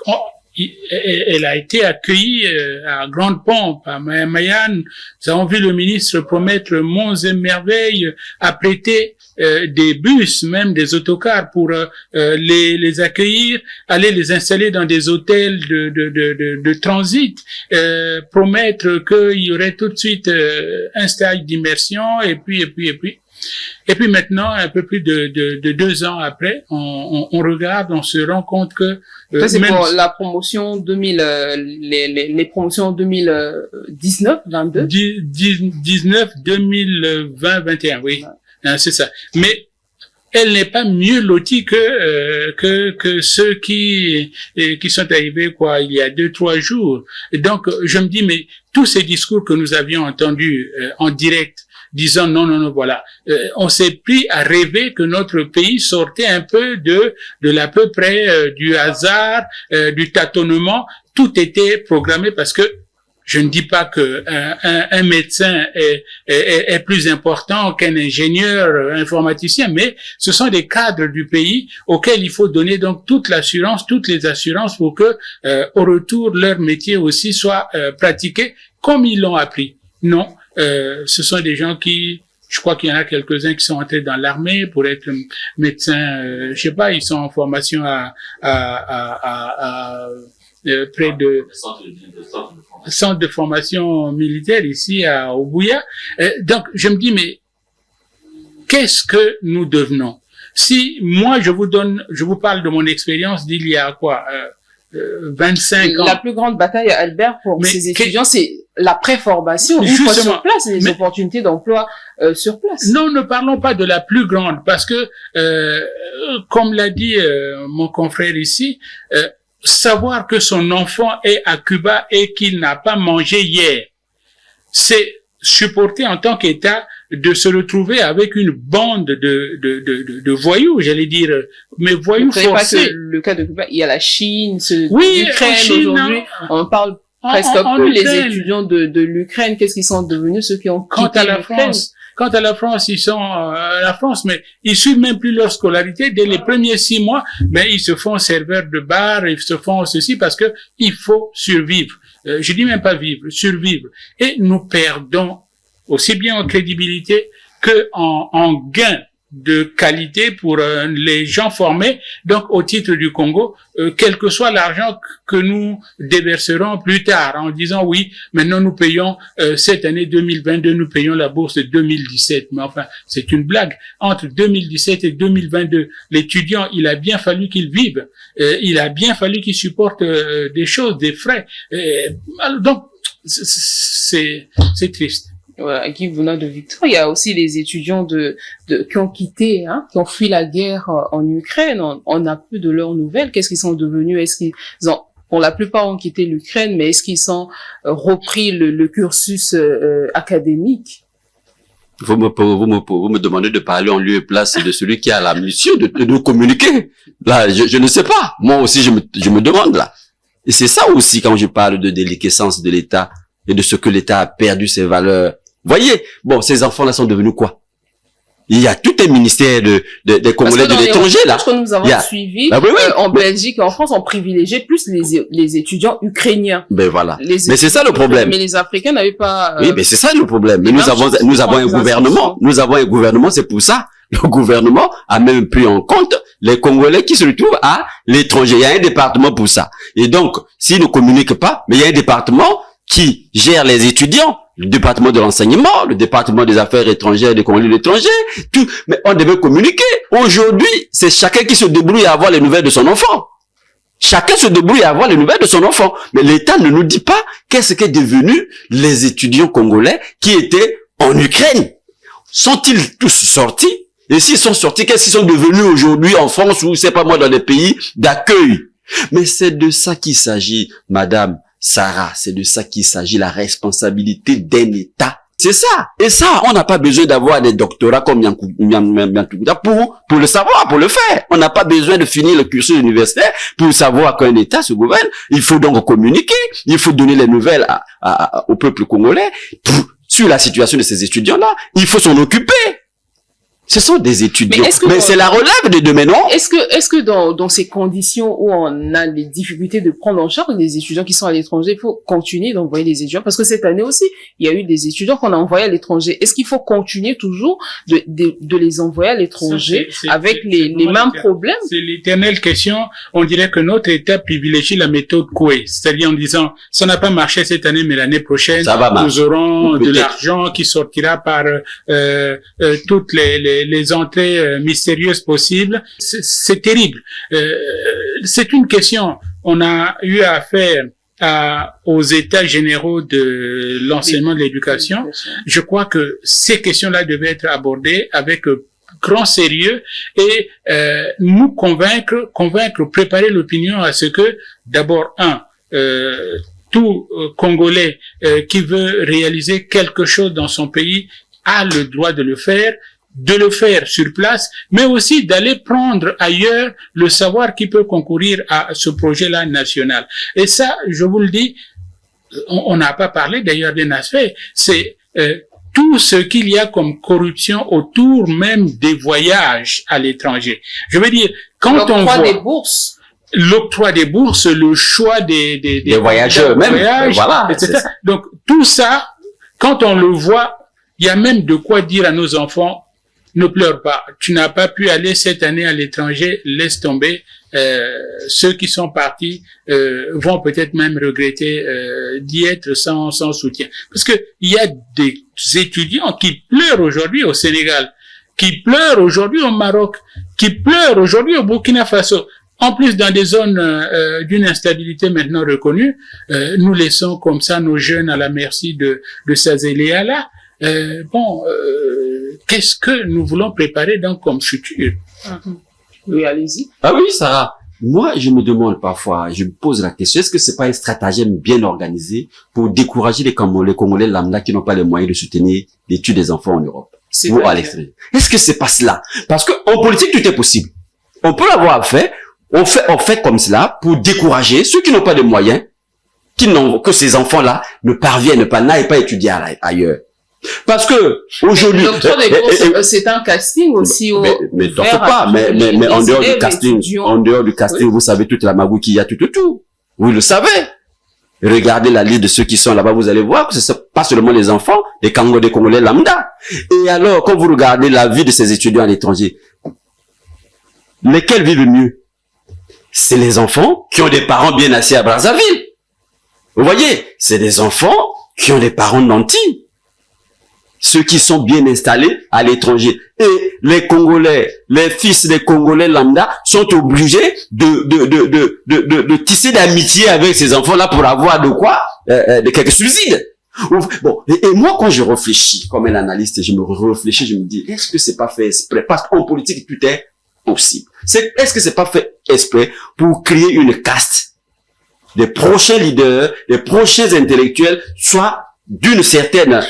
elle a été accueillie à grande pompe à Mayenne. Nous avons vu le ministre promettre monts et merveilles, apprêter des bus, même des autocars pour les accueillir, aller les installer dans des hôtels de transit, promettre qu'il y aurait tout de suite un stage d'immersion et puis maintenant, un peu plus de 2 ans après, on regarde, on se rend compte que ça, c'est pour la promotion 2000, les promotions 2019, 22. 19, 2020, 21, oui. Ouais. C'est ça. Mais elle n'est pas mieux lotie que ceux qui sont arrivés, il y a 2-3 jours. Et donc, je me dis, mais tous ces discours que nous avions entendus en direct, disant non, voilà. On s'est pris à rêver que notre pays sortait un peu de l'à peu près du hasard, du tâtonnement. Tout était programmé parce que je ne dis pas que un médecin est plus important qu'un ingénieur informaticien, mais ce sont des cadres du pays auxquels il faut donner donc toute l'assurance, toutes les assurances pour que au retour leur métier aussi soit pratiqué comme ils l'ont appris. Non, ce sont des gens qui, je crois qu'il y en a quelques-uns qui sont entrés dans l'armée pour être médecins, je sais pas, ils sont en formation près de centre de formation militaire ici à Obuya. Donc, je me dis, mais qu'est-ce que nous devenons? Si moi, je vous parle de mon expérience d'il y a quoi, 25 ans. La plus grande bataille, Albert, pour ces étudiants, c'est la préformation. Une fois sur place, les opportunités d'emploi sur place. Non, ne parlons pas de la plus grande, parce que, comme l'a dit mon confrère ici, savoir que son enfant est à Cuba et qu'il n'a pas mangé hier, c'est supporter en tant qu'État de se retrouver avec une bande de voyous, j'allais dire, mais voyous forcés. Pas que le cas de Cuba, il y a la Chine, oui, l'Ukraine aujourd'hui. On parle presque plus les étudiants de l'Ukraine. Qu'est-ce qu'ils sont devenus, ceux qui ont quitté l'Ukraine? Quant à la France, ils sont la France, mais ils suivent même plus leur scolarité. Dès les premiers 6 mois, mais ils se font serveurs de bar, ils se font ceci parce que il faut survivre. Je dis même pas vivre, survivre. Et nous perdons aussi bien en crédibilité que en gain de qualité pour les gens formés, donc au titre du Congo, quel que soit l'argent que nous déverserons plus tard, en disant oui, maintenant nous payons cette année 2022, nous payons la bourse de 2017. Mais enfin, c'est une blague. Entre 2017 et 2022, l'étudiant, il a bien fallu qu'il vive, il a bien fallu qu'il supporte des choses, des frais. Donc, c'est triste. Voilà, Guy venant de Victor, il y a aussi les étudiants qui ont quitté, qui ont fui la guerre en Ukraine. On n'a plus de leurs nouvelles. Qu'est-ce qu'ils sont devenus? Est-ce qu'ils ont, pour la plupart, ont quitté l'Ukraine, mais est-ce qu'ils ont repris le cursus académique? Vous me demandez de parler en lieu et place de celui qui a la mission de nous communiquer. Là, je ne sais pas. Moi aussi, je me demande là. Et c'est ça aussi quand je parle de déliquescence de l'État et de ce que l'État a perdu ses valeurs. Voyez, bon, ces enfants-là sont devenus quoi? Il y a tout un ministère des Congolais de l'étranger, là. Parce que nous avons suivi, en Belgique et en France, on privilégiait plus les étudiants ukrainiens. Ben voilà. Mais c'est ça le problème. Mais les Africains n'avaient pas, oui, mais c'est ça le problème. Mais nous avons un gouvernement. Nous avons un gouvernement, c'est pour ça. Le gouvernement a même pris en compte les Congolais qui se retrouvent à l'étranger. Il y a un département pour ça. Et donc, s'ils ne communiquent pas, mais il y a un département qui gère les étudiants, le département de l'enseignement, le département des affaires étrangères, des Congolais de l'étranger, tout. Mais on devait communiquer. Aujourd'hui, c'est chacun qui se débrouille à avoir les nouvelles de son enfant. Chacun se débrouille à avoir les nouvelles de son enfant. Mais l'État ne nous dit pas qu'est-ce qu'est devenu les étudiants congolais qui étaient en Ukraine. Sont-ils tous sortis? Et s'ils sont sortis, qu'est-ce qu'ils sont devenus aujourd'hui en France ou, c'est pas moi, dans des pays d'accueil? Mais c'est de ça qu'il s'agit, madame Sarah, c'est de ça qu'il s'agit, la responsabilité d'un État. C'est ça. Et ça, on n'a pas besoin d'avoir des doctorats comme Yantukuda pour le savoir, pour le faire. On n'a pas besoin de finir le cursus universitaire pour savoir qu'un État se gouverne. Il faut donc communiquer, il faut donner les nouvelles au peuple congolais sur la situation de ces étudiants-là. Il faut s'en occuper. Ce sont des étudiants. Mais c'est la relève de demain, non? Est-ce que dans ces conditions où on a les difficultés de prendre en charge les étudiants qui sont à l'étranger, il faut continuer d'envoyer les étudiants? Parce que cette année aussi, il y a eu des étudiants qu'on a envoyés à l'étranger. Est-ce qu'il faut continuer toujours de les envoyer à l'étranger avec les mêmes problèmes? C'est l'éternelle question. On dirait que notre État privilégie la méthode Coué. C'est-à-dire en disant, ça n'a pas marché cette année, mais l'année prochaine, nous aurons de l'argent qui sortira par toutes les entrées mystérieuses possibles. C'est terrible. C'est une question. On a eu affaire aux états généraux de l'enseignement de l'éducation. Je crois que ces questions-là devaient être abordées avec grand sérieux et nous convaincre, préparer l'opinion à ce que, d'abord, tout Congolais qui veut réaliser quelque chose dans son pays a le droit de le faire sur place, mais aussi d'aller prendre ailleurs le savoir qui peut concourir à ce projet-là national. Et ça, je vous le dis, on n'a pas parlé d'ailleurs d'un aspect, c'est tout ce qu'il y a comme corruption autour même des voyages à l'étranger. Je veux dire, quand on voit des bourses, l'octroi des bourses, le choix des voyageurs même, voilà, etc. Donc tout ça, quand on le voit, il y a même de quoi dire à nos enfants: ne pleure pas, tu n'as pas pu aller cette année à l'étranger, laisse tomber. Ceux qui sont partis vont peut-être même regretter d'y être sans soutien. Parce que il y a des étudiants qui pleurent aujourd'hui au Sénégal, qui pleurent aujourd'hui au Maroc, qui pleurent aujourd'hui au Burkina Faso. En plus, dans des zones d'une instabilité maintenant reconnue, nous laissons comme ça nos jeunes à la merci de ces éléas-là. Qu'est-ce que nous voulons préparer donc comme futur? Oui, allez-y. Ah oui, Sarah. Moi, je me demande parfois, je me pose la question, est-ce que c'est pas un stratagème bien organisé pour décourager les Congolais lambda qui n'ont pas les moyens de soutenir l'étude des enfants en Europe ou à l'extérieur? Est-ce que c'est pas cela? Parce que en politique, tout est possible. On peut l'avoir fait. On fait comme cela pour décourager ceux qui n'ont pas de moyens, que ces enfants-là ne parviennent pas, n'aillent pas étudier ailleurs. Parce que aujourd'hui, l'octroi des bourses, c'est un casting aussi mais t'en fais pas, mais en dehors du casting, oui. Vous savez toute la magouille qu'il y a tout autour. Vous le savez. Regardez la liste de ceux qui sont là-bas, vous allez voir que ce n'est pas seulement les enfants, des Congolais lambda. Et alors, quand vous regardez la vie de ces étudiants à l'étranger, lesquels vivent mieux? C'est les enfants qui ont des parents bien assis à Brazzaville. Vous voyez, c'est des enfants qui ont des parents nantis. Ceux qui sont bien installés à l'étranger. Et les Congolais, les fils des Congolais lambda sont obligés de tisser d'amitié avec ces enfants-là pour avoir de quoi, de quelques subsides. Bon, et moi, quand je réfléchis, comme un analyste, je me dis, est-ce que c'est pas fait exprès? Parce qu'en politique, tout est possible. Est-ce que c'est pas fait exprès pour créer une caste des prochains leaders, des prochains intellectuels, soit d'une certaine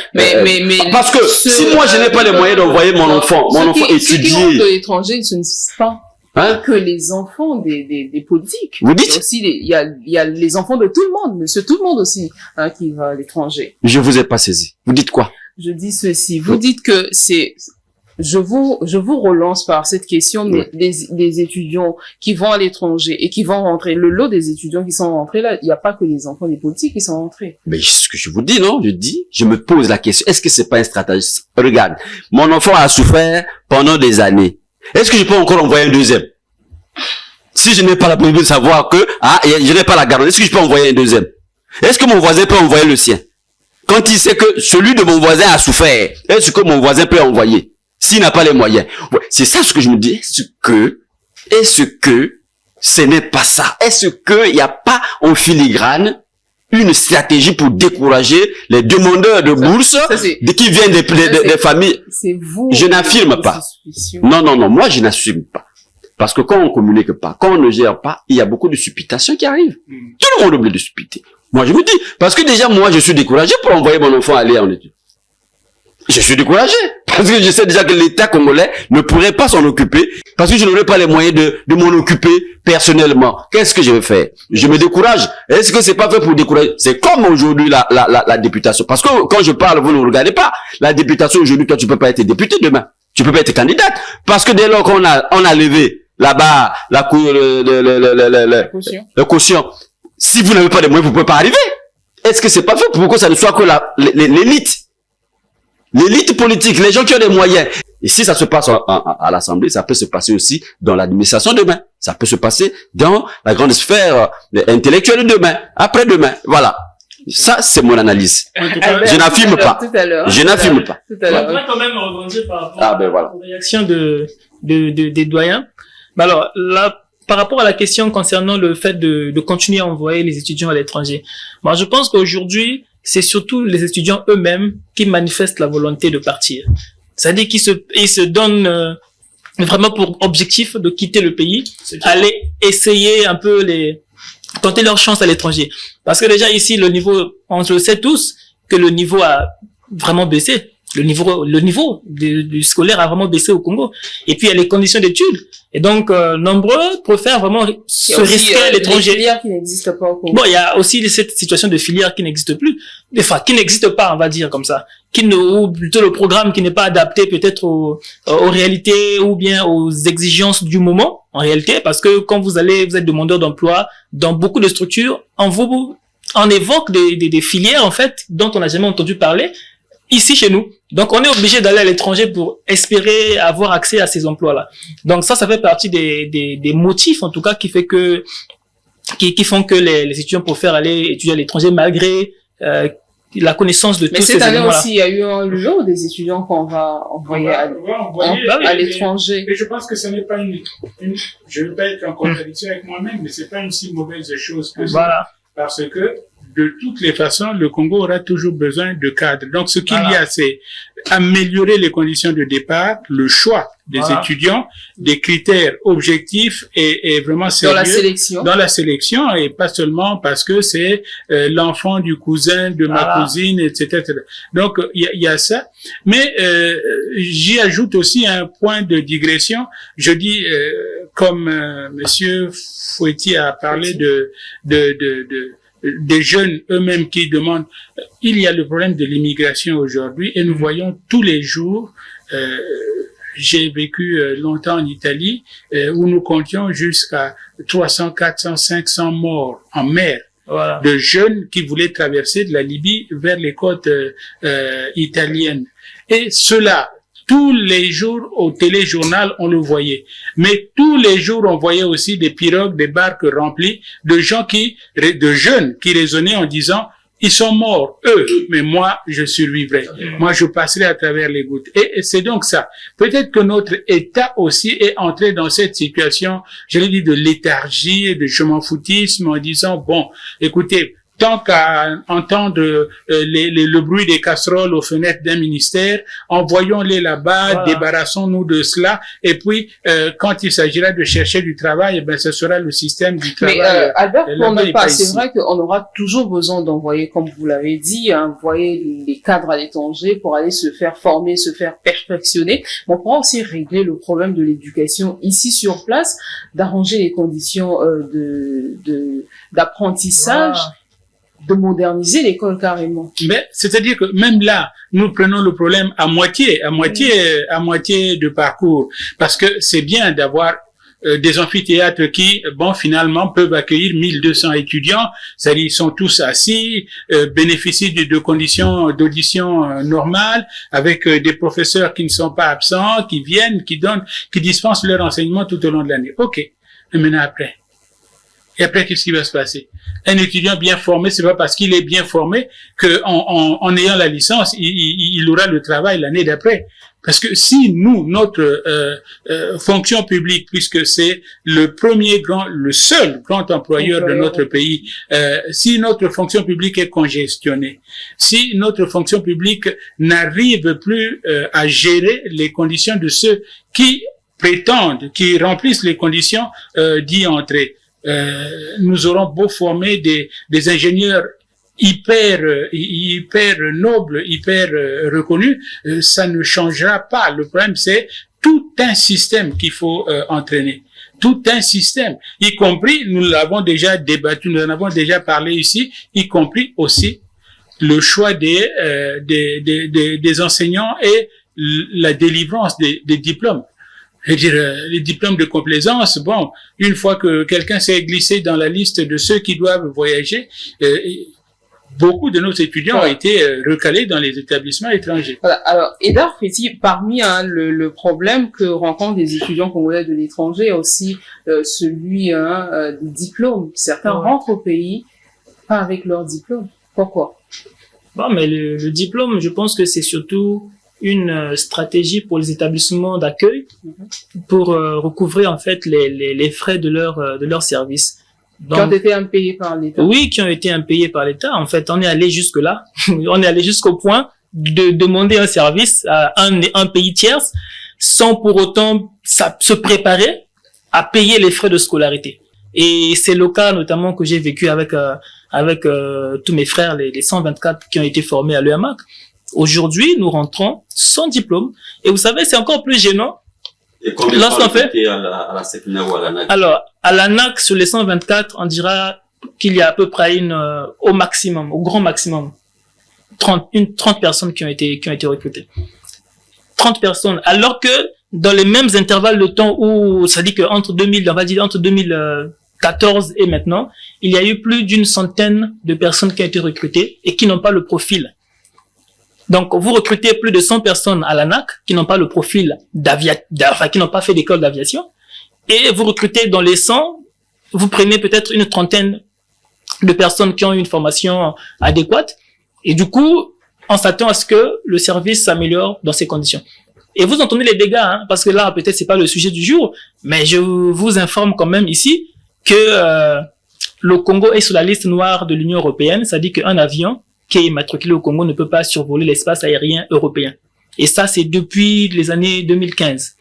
parce que si moi je n'ai pas les moyens d'envoyer mon enfant étudier, ceux qui vont de l'étranger, ce ne sont pas que les enfants des politiques. Vous dites? Il y a les enfants de tout le monde, monsieur tout le monde aussi qui va à l'étranger. Je vous ai pas saisi. Vous dites quoi? Je dis ceci. Vous dites que c'est je vous relance par cette question, mais les étudiants qui vont à l'étranger et qui vont rentrer, le lot des étudiants qui sont rentrés là, il n'y a pas que les enfants des politiques qui sont rentrés. Mais ce que je vous dis, non, je me pose la question, est-ce que c'est pas un stratagème? Regarde, mon enfant a souffert pendant des années. Est-ce que je peux encore envoyer un deuxième? Si je n'ai pas la possibilité de savoir que, je n'ai pas la garantie, est-ce que je peux envoyer un deuxième? Est-ce que mon voisin peut envoyer le sien? Quand il sait que celui de mon voisin a souffert, est-ce que mon voisin peut envoyer? S'il n'a pas les moyens. Ouais, c'est ça ce que je me dis. Est-ce que ce n'est pas ça? Est-ce qu'il n'y a pas en filigrane une stratégie pour décourager les demandeurs de bourse qui viennent des familles? C'est vous. Je n'affirme pas. Non, moi je n'assume pas. Parce que quand on communique pas, quand on ne gère pas, il y a beaucoup de supputations qui arrivent. Tout le monde oublie de suppiter. Moi je me dis, parce que déjà moi je suis découragé pour envoyer mon enfant aller en études. Je suis découragé. Parce que je sais déjà que l'État congolais ne pourrait pas s'en occuper. Parce que je n'aurais pas les moyens de m'en occuper personnellement. Qu'est-ce que je vais faire? Je me décourage. Est-ce que c'est pas fait pour décourager? C'est comme aujourd'hui la députation. Parce que quand je parle, vous ne regardez pas. La députation aujourd'hui, toi, tu peux pas être député demain. Tu peux pas être candidate. Parce que dès lors qu'on a levé là-bas le caution. Si vous n'avez pas les moyens, vous pouvez pas arriver. Est-ce que c'est pas fait pour que ça ne soit que l'élite? L'élite politique, les gens qui ont des moyens. Et si ça se passe à l'Assemblée, ça peut se passer aussi dans l'administration demain. Ça peut se passer dans la grande sphère intellectuelle demain, après-demain. Voilà. Ça, c'est mon analyse. Je n'affirme pas. Je n'affirme pas. On pourrait quand même rebondir par rapport aux réactions des doyens. Alors, là, par rapport à la question concernant le fait de continuer à envoyer les étudiants à l'étranger. Moi, je pense qu'aujourd'hui, c'est surtout les étudiants eux-mêmes qui manifestent la volonté de partir. C'est-à-dire qu'ils se donnent vraiment pour objectif de quitter le pays, aller essayer un peu tenter leur chance à l'étranger. Parce que déjà ici, le niveau, on le sait tous, que le niveau a vraiment baissé. le niveau du scolaire a vraiment baissé au Congo. Et puis il y a les conditions d'études. Et donc nombreux préfèrent vraiment se risquer à l'étranger. Il y a des filières qui n'existent pas au Congo. Bon, il y a aussi cette situation de filière qui n'existe plus, enfin qui n'existe pas, on va dire comme ça, ou plutôt le programme qui n'est pas adapté peut-être aux réalités ou bien aux exigences du moment en réalité, parce que quand vous êtes demandeur d'emploi dans beaucoup de structures, on évoque des filières en fait dont on n'a jamais entendu parler ici chez nous. Donc on est obligé d'aller à l'étranger pour espérer avoir accès à ces emplois-là. Donc ça fait partie des motifs en tout cas qui font que les étudiants préfèrent aller étudier à l'étranger malgré la connaissance de tous ces éléments-là. Mais cette année aussi, il y a eu un lot des étudiants qu'on va envoyer à l'étranger. Et je pense que ce n'est pas je ne veux pas être en contradiction avec moi-même, mais c'est pas une si mauvaise chose que ça. Voilà. Parce que, de toutes les façons, le Congo aura toujours besoin de cadres. Donc, ce qu'il y a, c'est améliorer les conditions de départ, le choix des étudiants, des critères objectifs et vraiment sérieux dans la sélection et pas seulement parce que c'est l'enfant du cousin de ma cousine, etc., etc. Donc, il y a ça. Mais j'y ajoute aussi un point de digression. Je dis, comme Monsieur Fouetti a parlé des jeunes eux-mêmes qui demandent. Il y a le problème de l'immigration aujourd'hui et nous voyons tous les jours. J'ai vécu longtemps en Italie où nous comptions jusqu'à 300, 400, 500 morts en mer. Voilà. De jeunes qui voulaient traverser de la Libye vers les côtes italiennes. Et cela, tous les jours au téléjournal, on le voyait. Mais tous les jours, on voyait aussi des pirogues, des barques remplies de jeunes qui raisonnaient en disant, ils sont morts, eux, mais moi, je survivrai. Moi, je passerai à travers les gouttes. Et c'est donc ça. Peut-être que notre État aussi est entré dans cette situation, je l'ai dit, de léthargie et de je m'en foutisme en disant, bon, écoutez, tant qu'à entendre le bruit des casseroles aux fenêtres d'un ministère, envoyons-les là-bas, débarrassons-nous de cela, et puis quand il s'agira de chercher du travail, ben ce sera le système du travail. Mais Albert, c'est vrai qu'on aura toujours besoin d'envoyer, comme vous l'avez dit, envoyer les cadres à l'étranger pour aller se faire former, se faire perfectionner. Mais on pourra aussi régler le problème de l'éducation ici sur place, d'arranger les conditions d'apprentissage. De moderniser l'école carrément. Mais c'est-à-dire que même là, nous prenons le problème à moitié de parcours, parce que c'est bien d'avoir des amphithéâtres qui, finalement, peuvent accueillir 1200 étudiants, c'est-à-dire ils sont tous assis, bénéficient de conditions d'audition normales, avec des professeurs qui ne sont pas absents, qui viennent, qui dispensent leur enseignement tout au long de l'année. Ok. Mais maintenant après. Et après, qu'est-ce qui va se passer? Un étudiant bien formé, c'est pas parce qu'il est bien formé que en ayant la licence, il aura le travail l'année d'après. Parce que si nous, notre fonction publique, puisque c'est le seul grand employeur de notre pays, si notre fonction publique est congestionnée, si notre fonction publique n'arrive plus à gérer les conditions de ceux qui prétendent, qui remplissent les conditions d'y entrer, nous aurons beau former des ingénieurs hyper nobles, hyper reconnus, ça ne changera pas. Le problème, c'est tout un système qu'il faut entraîner. Tout un système, y compris, nous l'avons déjà débattu, nous en avons déjà parlé ici, y compris aussi le choix des enseignants et la délivrance des diplômes. Je veux dire, les diplômes de complaisance, une fois que quelqu'un s'est glissé dans la liste de ceux qui doivent voyager, beaucoup de nos étudiants ont été recalés dans les établissements étrangers. Voilà. Alors, Edar Fouetti, parmi le problème que rencontrent les étudiants congolais de l'étranger, aussi celui des diplômes. Certains rentrent au pays pas avec leur diplôme. Pourquoi? Mais le diplôme, je pense que c'est surtout une stratégie pour les établissements d'accueil pour recouvrer en fait les frais de leur service. Donc, qui ont été impayés par l'État. Oui, qui ont été impayés par l'État. En fait, on est allé jusque là. On est allé jusqu'au point de demander un service à un pays tierce sans pour autant se préparer à payer les frais de scolarité. Et c'est le cas notamment que j'ai vécu avec tous mes frères, les 124 qui ont été formés à l'UAMAC. Aujourd'hui, nous rentrons sans diplôme. Et vous savez, c'est encore plus gênant. Et combien Lorsqu'on fait à la CEPNA ou à la NAC? Alors, à la NAC, sur les 124, on dira qu'il y a à peu près au maximum, au grand maximum, 30 personnes qui ont été recrutées. 30 personnes. Alors que dans les mêmes intervalles de temps où, ça dit que entre 2014 et maintenant, il y a eu plus d'une centaine de personnes qui ont été recrutées et qui n'ont pas le profil. Donc, vous recrutez plus de 100 personnes à la NAC qui n'ont pas le profil qui n'ont pas fait d'école d'aviation. Et vous recrutez dans les 100, vous prenez peut-être une trentaine de personnes qui ont une formation adéquate. Et du coup, on s'attend à ce que le service s'améliore dans ces conditions. Et vous entendez les dégâts, hein, parce que là, peut-être c'est pas le sujet du jour, mais je vous informe quand même ici que le Congo est sur la liste noire de l'Union européenne. Ça dit qu'un avion qui est immatriculé au Congo ne peut pas survoler l'espace aérien européen. Et ça, c'est depuis les années 2015.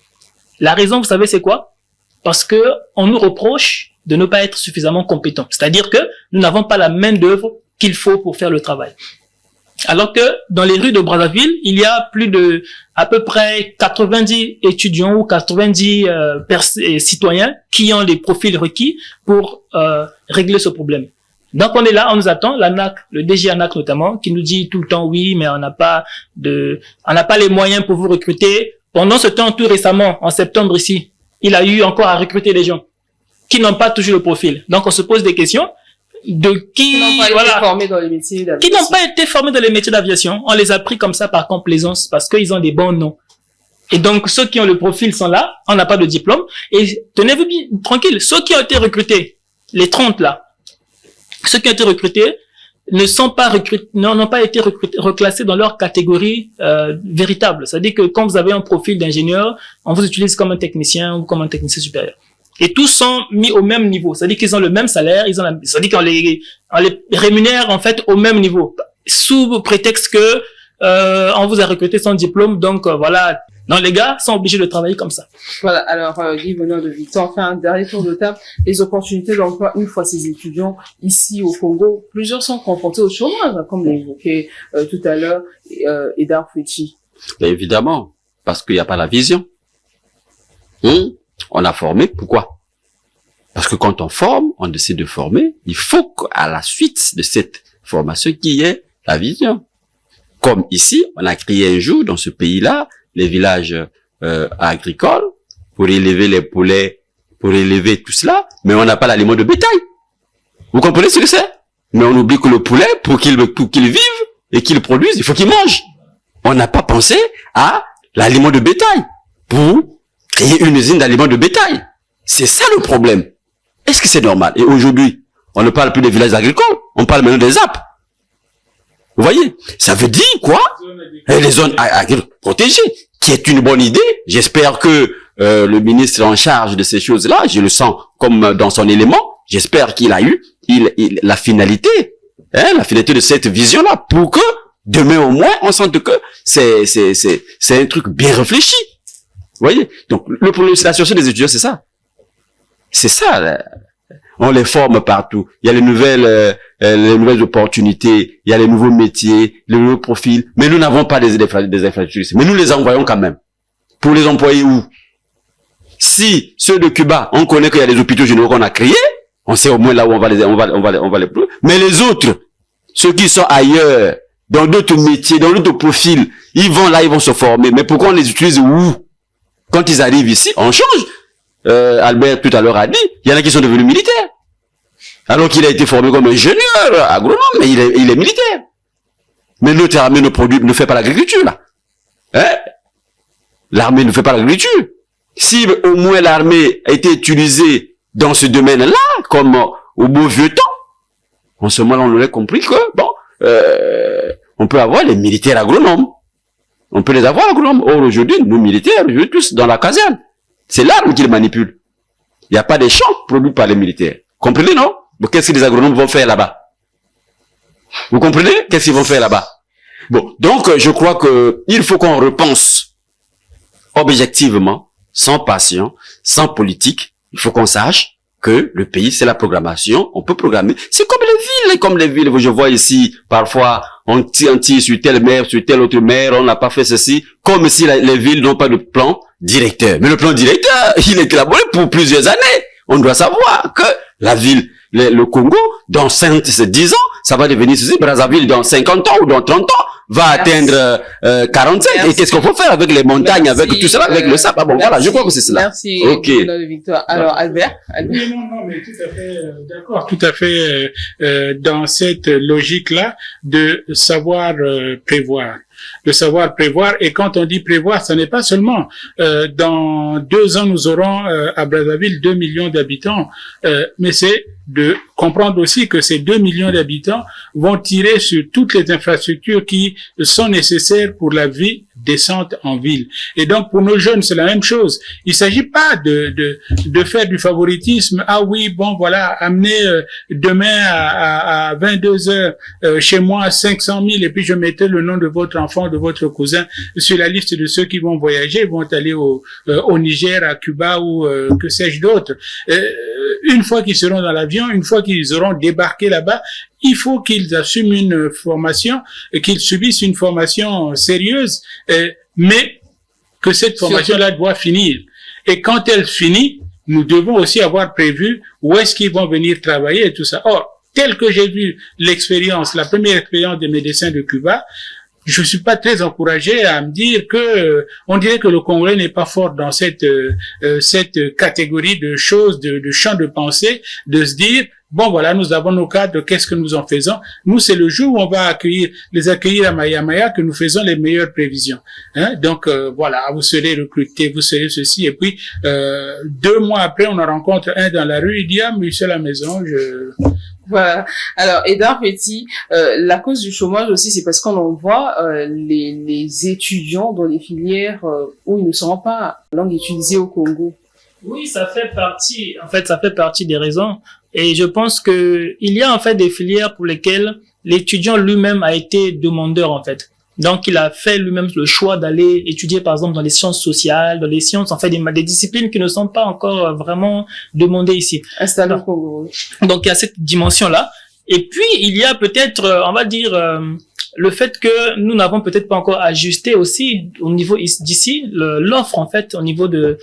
La raison, vous savez, c'est quoi? Parce que on nous reproche de ne pas être suffisamment compétents. C'est-à-dire que nous n'avons pas la main-d'œuvre qu'il faut pour faire le travail. Alors que dans les rues de Brazzaville, il y a plus de à peu près 90 étudiants ou 90 citoyens qui ont les profils requis pour régler ce problème. Donc on est là, on nous attend, la NAC, le DG ANAC notamment, qui nous dit tout le temps oui, mais on n'a pas les moyens pour vous recruter. Pendant ce temps, tout récemment, en septembre ici, il a eu encore à recruter des gens qui n'ont pas toujours le profil. Donc on se pose des questions de qui n'ont pas été formés dans les métiers d'aviation. Qui n'ont pas été formés dans les métiers d'aviation. On les a pris comme ça par complaisance parce qu'ils ont des bons noms. Et donc ceux qui ont le profil sont là, on n'a pas de diplôme. Et tenez-vous bien tranquille, ceux qui ont été recrutés, les 30 là, ceux qui ont été recrutés n'ont pas été reclassés dans leur catégorie véritable. C'est-à-dire que quand vous avez un profil d'ingénieur, on vous utilise comme un technicien ou comme un technicien supérieur. Et tous sont mis au même niveau. C'est-à-dire qu'ils ont le même salaire, c'est-à-dire qu'on les rémunère en fait au même niveau, sous prétexte que on vous a recruté sans diplôme, donc voilà. Non, les gars sont obligés de travailler comme ça. Voilà, alors Guy Benoît de Victor, on fait un dernier tour de table. Les opportunités d'emploi une fois ces étudiants ici au Congo, plusieurs sont confrontés au chômage, comme l'a évoqué tout à l'heure Edar Fouechi. Évidemment, parce qu'il n'y a pas la vision. On a formé, pourquoi? Parce que quand on forme, on décide de former, il faut qu'à la suite de cette formation qu'il y ait la vision. Comme ici, on a créé un jour dans ce pays-là, les villages agricoles, pour élever les poulets, pour élever tout cela, mais on n'a pas l'aliment de bétail. Vous comprenez ce que c'est? Mais on oublie que le poulet, pour qu'il vive et qu'il produise, il faut qu'il mange. On n'a pas pensé à l'aliment de bétail pour créer une usine d'aliments de bétail. C'est ça le problème. Est-ce que c'est normal? Et aujourd'hui, on ne parle plus des villages agricoles, on parle maintenant des ZAP. Vous voyez? Ça veut dire quoi? Les zones protégées, qui est une bonne idée. J'espère que le ministre en charge de ces choses-là, je le sens comme dans son élément, j'espère qu'il a eu la finalité de cette vision-là, pour que demain au moins, on sente que c'est un truc bien réfléchi. Vous voyez? Donc, le problème, c'est la situation des étudiants, c'est ça. C'est ça, là. On les forme partout. Il y a les nouvelles opportunités, il y a les nouveaux métiers, les nouveaux profils. Mais nous n'avons pas des infrastructures. Mais nous les envoyons quand même. Pour les employer où? Si ceux de Cuba, on connaît qu'il y a des hôpitaux généraux qu'on a créés, on sait au moins là où on va les plus. Mais les autres, ceux qui sont ailleurs, dans d'autres métiers, dans d'autres profils, ils vont se former. Mais pourquoi on les utilise où? Quand ils arrivent ici, on change. Albert tout à l'heure a dit, il y en a qui sont devenus militaires. Alors qu'il a été formé comme ingénieur, agronome, mais il est militaire. Mais notre armée ne fait pas l'agriculture, là. L'armée ne fait pas l'agriculture. Si au moins l'armée a été utilisée dans ce domaine-là, comme au beau vieux temps, en ce moment-là, on aurait compris que, on peut avoir les militaires agronomes. On peut les avoir agronomes. Or, aujourd'hui, nous militaires, nous tous dans la caserne. C'est l'arme qu'ils manipulent. Il n'y a pas de champs produits par les militaires. Comprenez, non? Mais qu'est-ce que les agronomes vont faire là-bas? Vous comprenez? Qu'est-ce qu'ils vont faire là-bas? Bon, donc, je crois que il faut qu'on repense objectivement, sans passion, sans politique. Il faut qu'on sache que le pays, c'est la programmation. On peut programmer. C'est comme les villes, comme les villes, je vois ici, parfois, on tire sur telle maire, sur telle autre maire, on n'a pas fait ceci, comme si les villes n'ont pas de plan directeur. Mais le plan directeur, il est élaboré pour plusieurs années. On doit savoir que la ville, le Congo, dans 10 ans, ça va devenir ceci. Brazzaville, dans 50 ans ou dans 30 ans, va atteindre 45. Merci. Et qu'est-ce qu'on faut faire avec les montagnes, avec tout cela, avec le sable? Ah bon, voilà, je crois que c'est cela. Merci, Ok. Victor. Alors, Albert? Oui, non, mais tout à fait d'accord, tout à fait dans cette logique-là de savoir prévoir. De savoir prévoir, et quand on dit prévoir, ce n'est pas seulement dans 2 ans nous aurons à Brazzaville 2 millions d'habitants, mais c'est de comprendre aussi que ces 2 millions d'habitants vont tirer sur toutes les infrastructures qui sont nécessaires pour la vie décente en ville. Et donc pour nos jeunes, c'est la même chose. Il s'agit pas de faire du favoritisme. Ah oui, bon voilà, amenez demain à 22 heures chez moi 500 000 et puis je mettais le nom de votre enfant, de votre cousin sur la liste de ceux qui vont voyager, vont aller au Niger, à Cuba ou que sais-je d'autre. Une fois qu'ils seront dans l'avion, une fois qu'ils auront débarqué là-bas, il faut qu'ils assument une formation, qu'ils subissent une formation sérieuse, mais que cette formation-là doit finir. Et quand elle finit, nous devons aussi avoir prévu où est-ce qu'ils vont venir travailler et tout ça. Or, tel que j'ai vu l'expérience, la première expérience des médecins de Cuba, je suis pas très encouragé à me dire que on dirait que le Congolais n'est pas fort dans cette catégorie de choses, de champs de pensée, de se dire bon voilà, nous avons nos cadres, qu'est-ce que nous en faisons? Nous, c'est le jour où on va les accueillir à Maya que nous faisons les meilleures prévisions. Hein? Donc voilà, vous serez recrutés, vous serez ceci, et puis 2 mois après, on en rencontre un dans la rue, il dit ah mais c'est la maison, Voilà. Alors, Edouard Petit, la cause du chômage aussi, c'est parce qu'on envoie les étudiants dans les filières où ils ne seront pas langue utilisée au Congo. Oui, ça fait partie des raisons. Et je pense que il y a en fait des filières pour lesquelles l'étudiant lui-même a été demandeur en fait. Donc, il a fait lui-même le choix d'aller étudier, par exemple, dans les sciences sociales, dans les sciences, en fait, des disciplines qui ne sont pas encore vraiment demandées ici. Installé au Congo. Donc, il y a cette dimension-là. Et puis, il y a peut-être, on va dire, le fait que nous n'avons peut-être pas encore ajusté aussi au niveau d'ici l'offre en fait au niveau de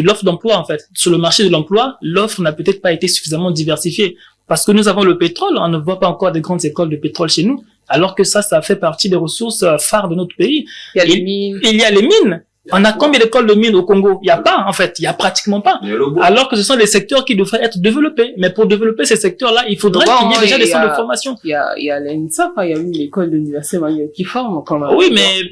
l'offre d'emploi en fait sur le marché de l'emploi. L'offre n'a peut-être pas été suffisamment diversifiée parce que nous avons le pétrole, on ne voit pas encore des grandes écoles de pétrole chez nous, alors que ça fait partie des ressources phares de notre pays. Il y a les mines. Il y a les mines. On a combien d'écoles de mines au Congo? Il y a pas, en fait. Il y a pratiquement pas. Alors que ce sont des secteurs qui devraient être développés. Mais pour développer ces secteurs-là, il faudrait qu'il y ait déjà des centres de formation. Il y a l'ENSA, il y a une école de l'université qui forme quand même. Oui, mais,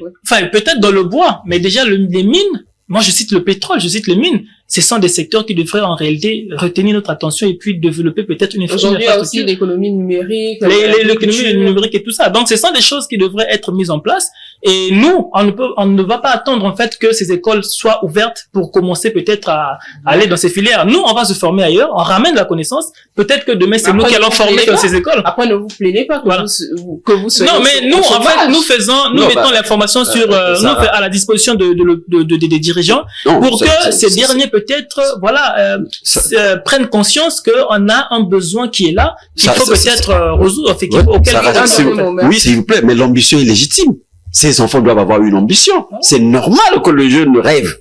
peut-être dans le bois. Mais déjà, les mines, moi, je cite le pétrole, je cite les mines. Ce sont des secteurs qui devraient en réalité retenir notre attention et puis développer peut-être une infrastructure. Aujourd'hui, il y a aussi l'économie numérique. L'économie numérique et tout ça. Donc, ce sont des choses qui devraient être mises en place. Et nous, on ne va pas attendre, en fait, que ces écoles soient ouvertes pour commencer peut-être à aller dans ces filières. Nous, on va se former ailleurs, on ramène la connaissance. Peut-être que demain, c'est nous qui allons former dans ces écoles. Après, ne vous plaignez pas que vous soyez. Non, mais nous, en fait, nous mettons l'information sur, nous, à la disposition des dirigeants pour que ces derniers peut-être, prennent conscience qu'on a un besoin qui est là, qu'il faut peut-être résoudre, oui, s'il vous plaît, mais l'ambition est légitime. Ces enfants doivent avoir une ambition. C'est normal que le jeune rêve.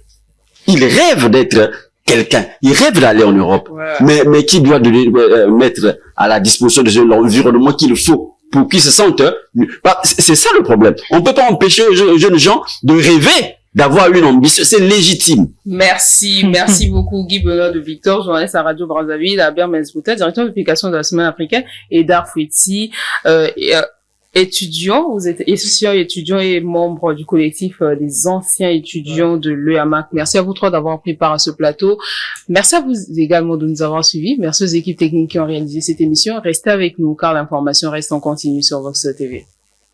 Il rêve d'être quelqu'un. Il rêve d'aller en Europe. Ouais. Mais qui doit mettre à la disposition de l'environnement qu'il faut pour qu'ils se sentent. C'est ça le problème. On peut pas empêcher aux jeunes gens de rêver, d'avoir une ambition. C'est légitime. Merci beaucoup Guy Benoît de Victor, journaliste à Radio Brazzaville, Albert Mezbouta, directeur de publication de la Semaine africaine, et Edouard Fouetti, étudiant, vous êtes étudiant et membre du collectif des anciens étudiants de l'EAMAC. Merci à vous trois d'avoir pris part à ce plateau. Merci à vous également de nous avoir suivis. Merci aux équipes techniques qui ont réalisé cette émission. Restez avec nous car l'information reste en continu sur Vox TV.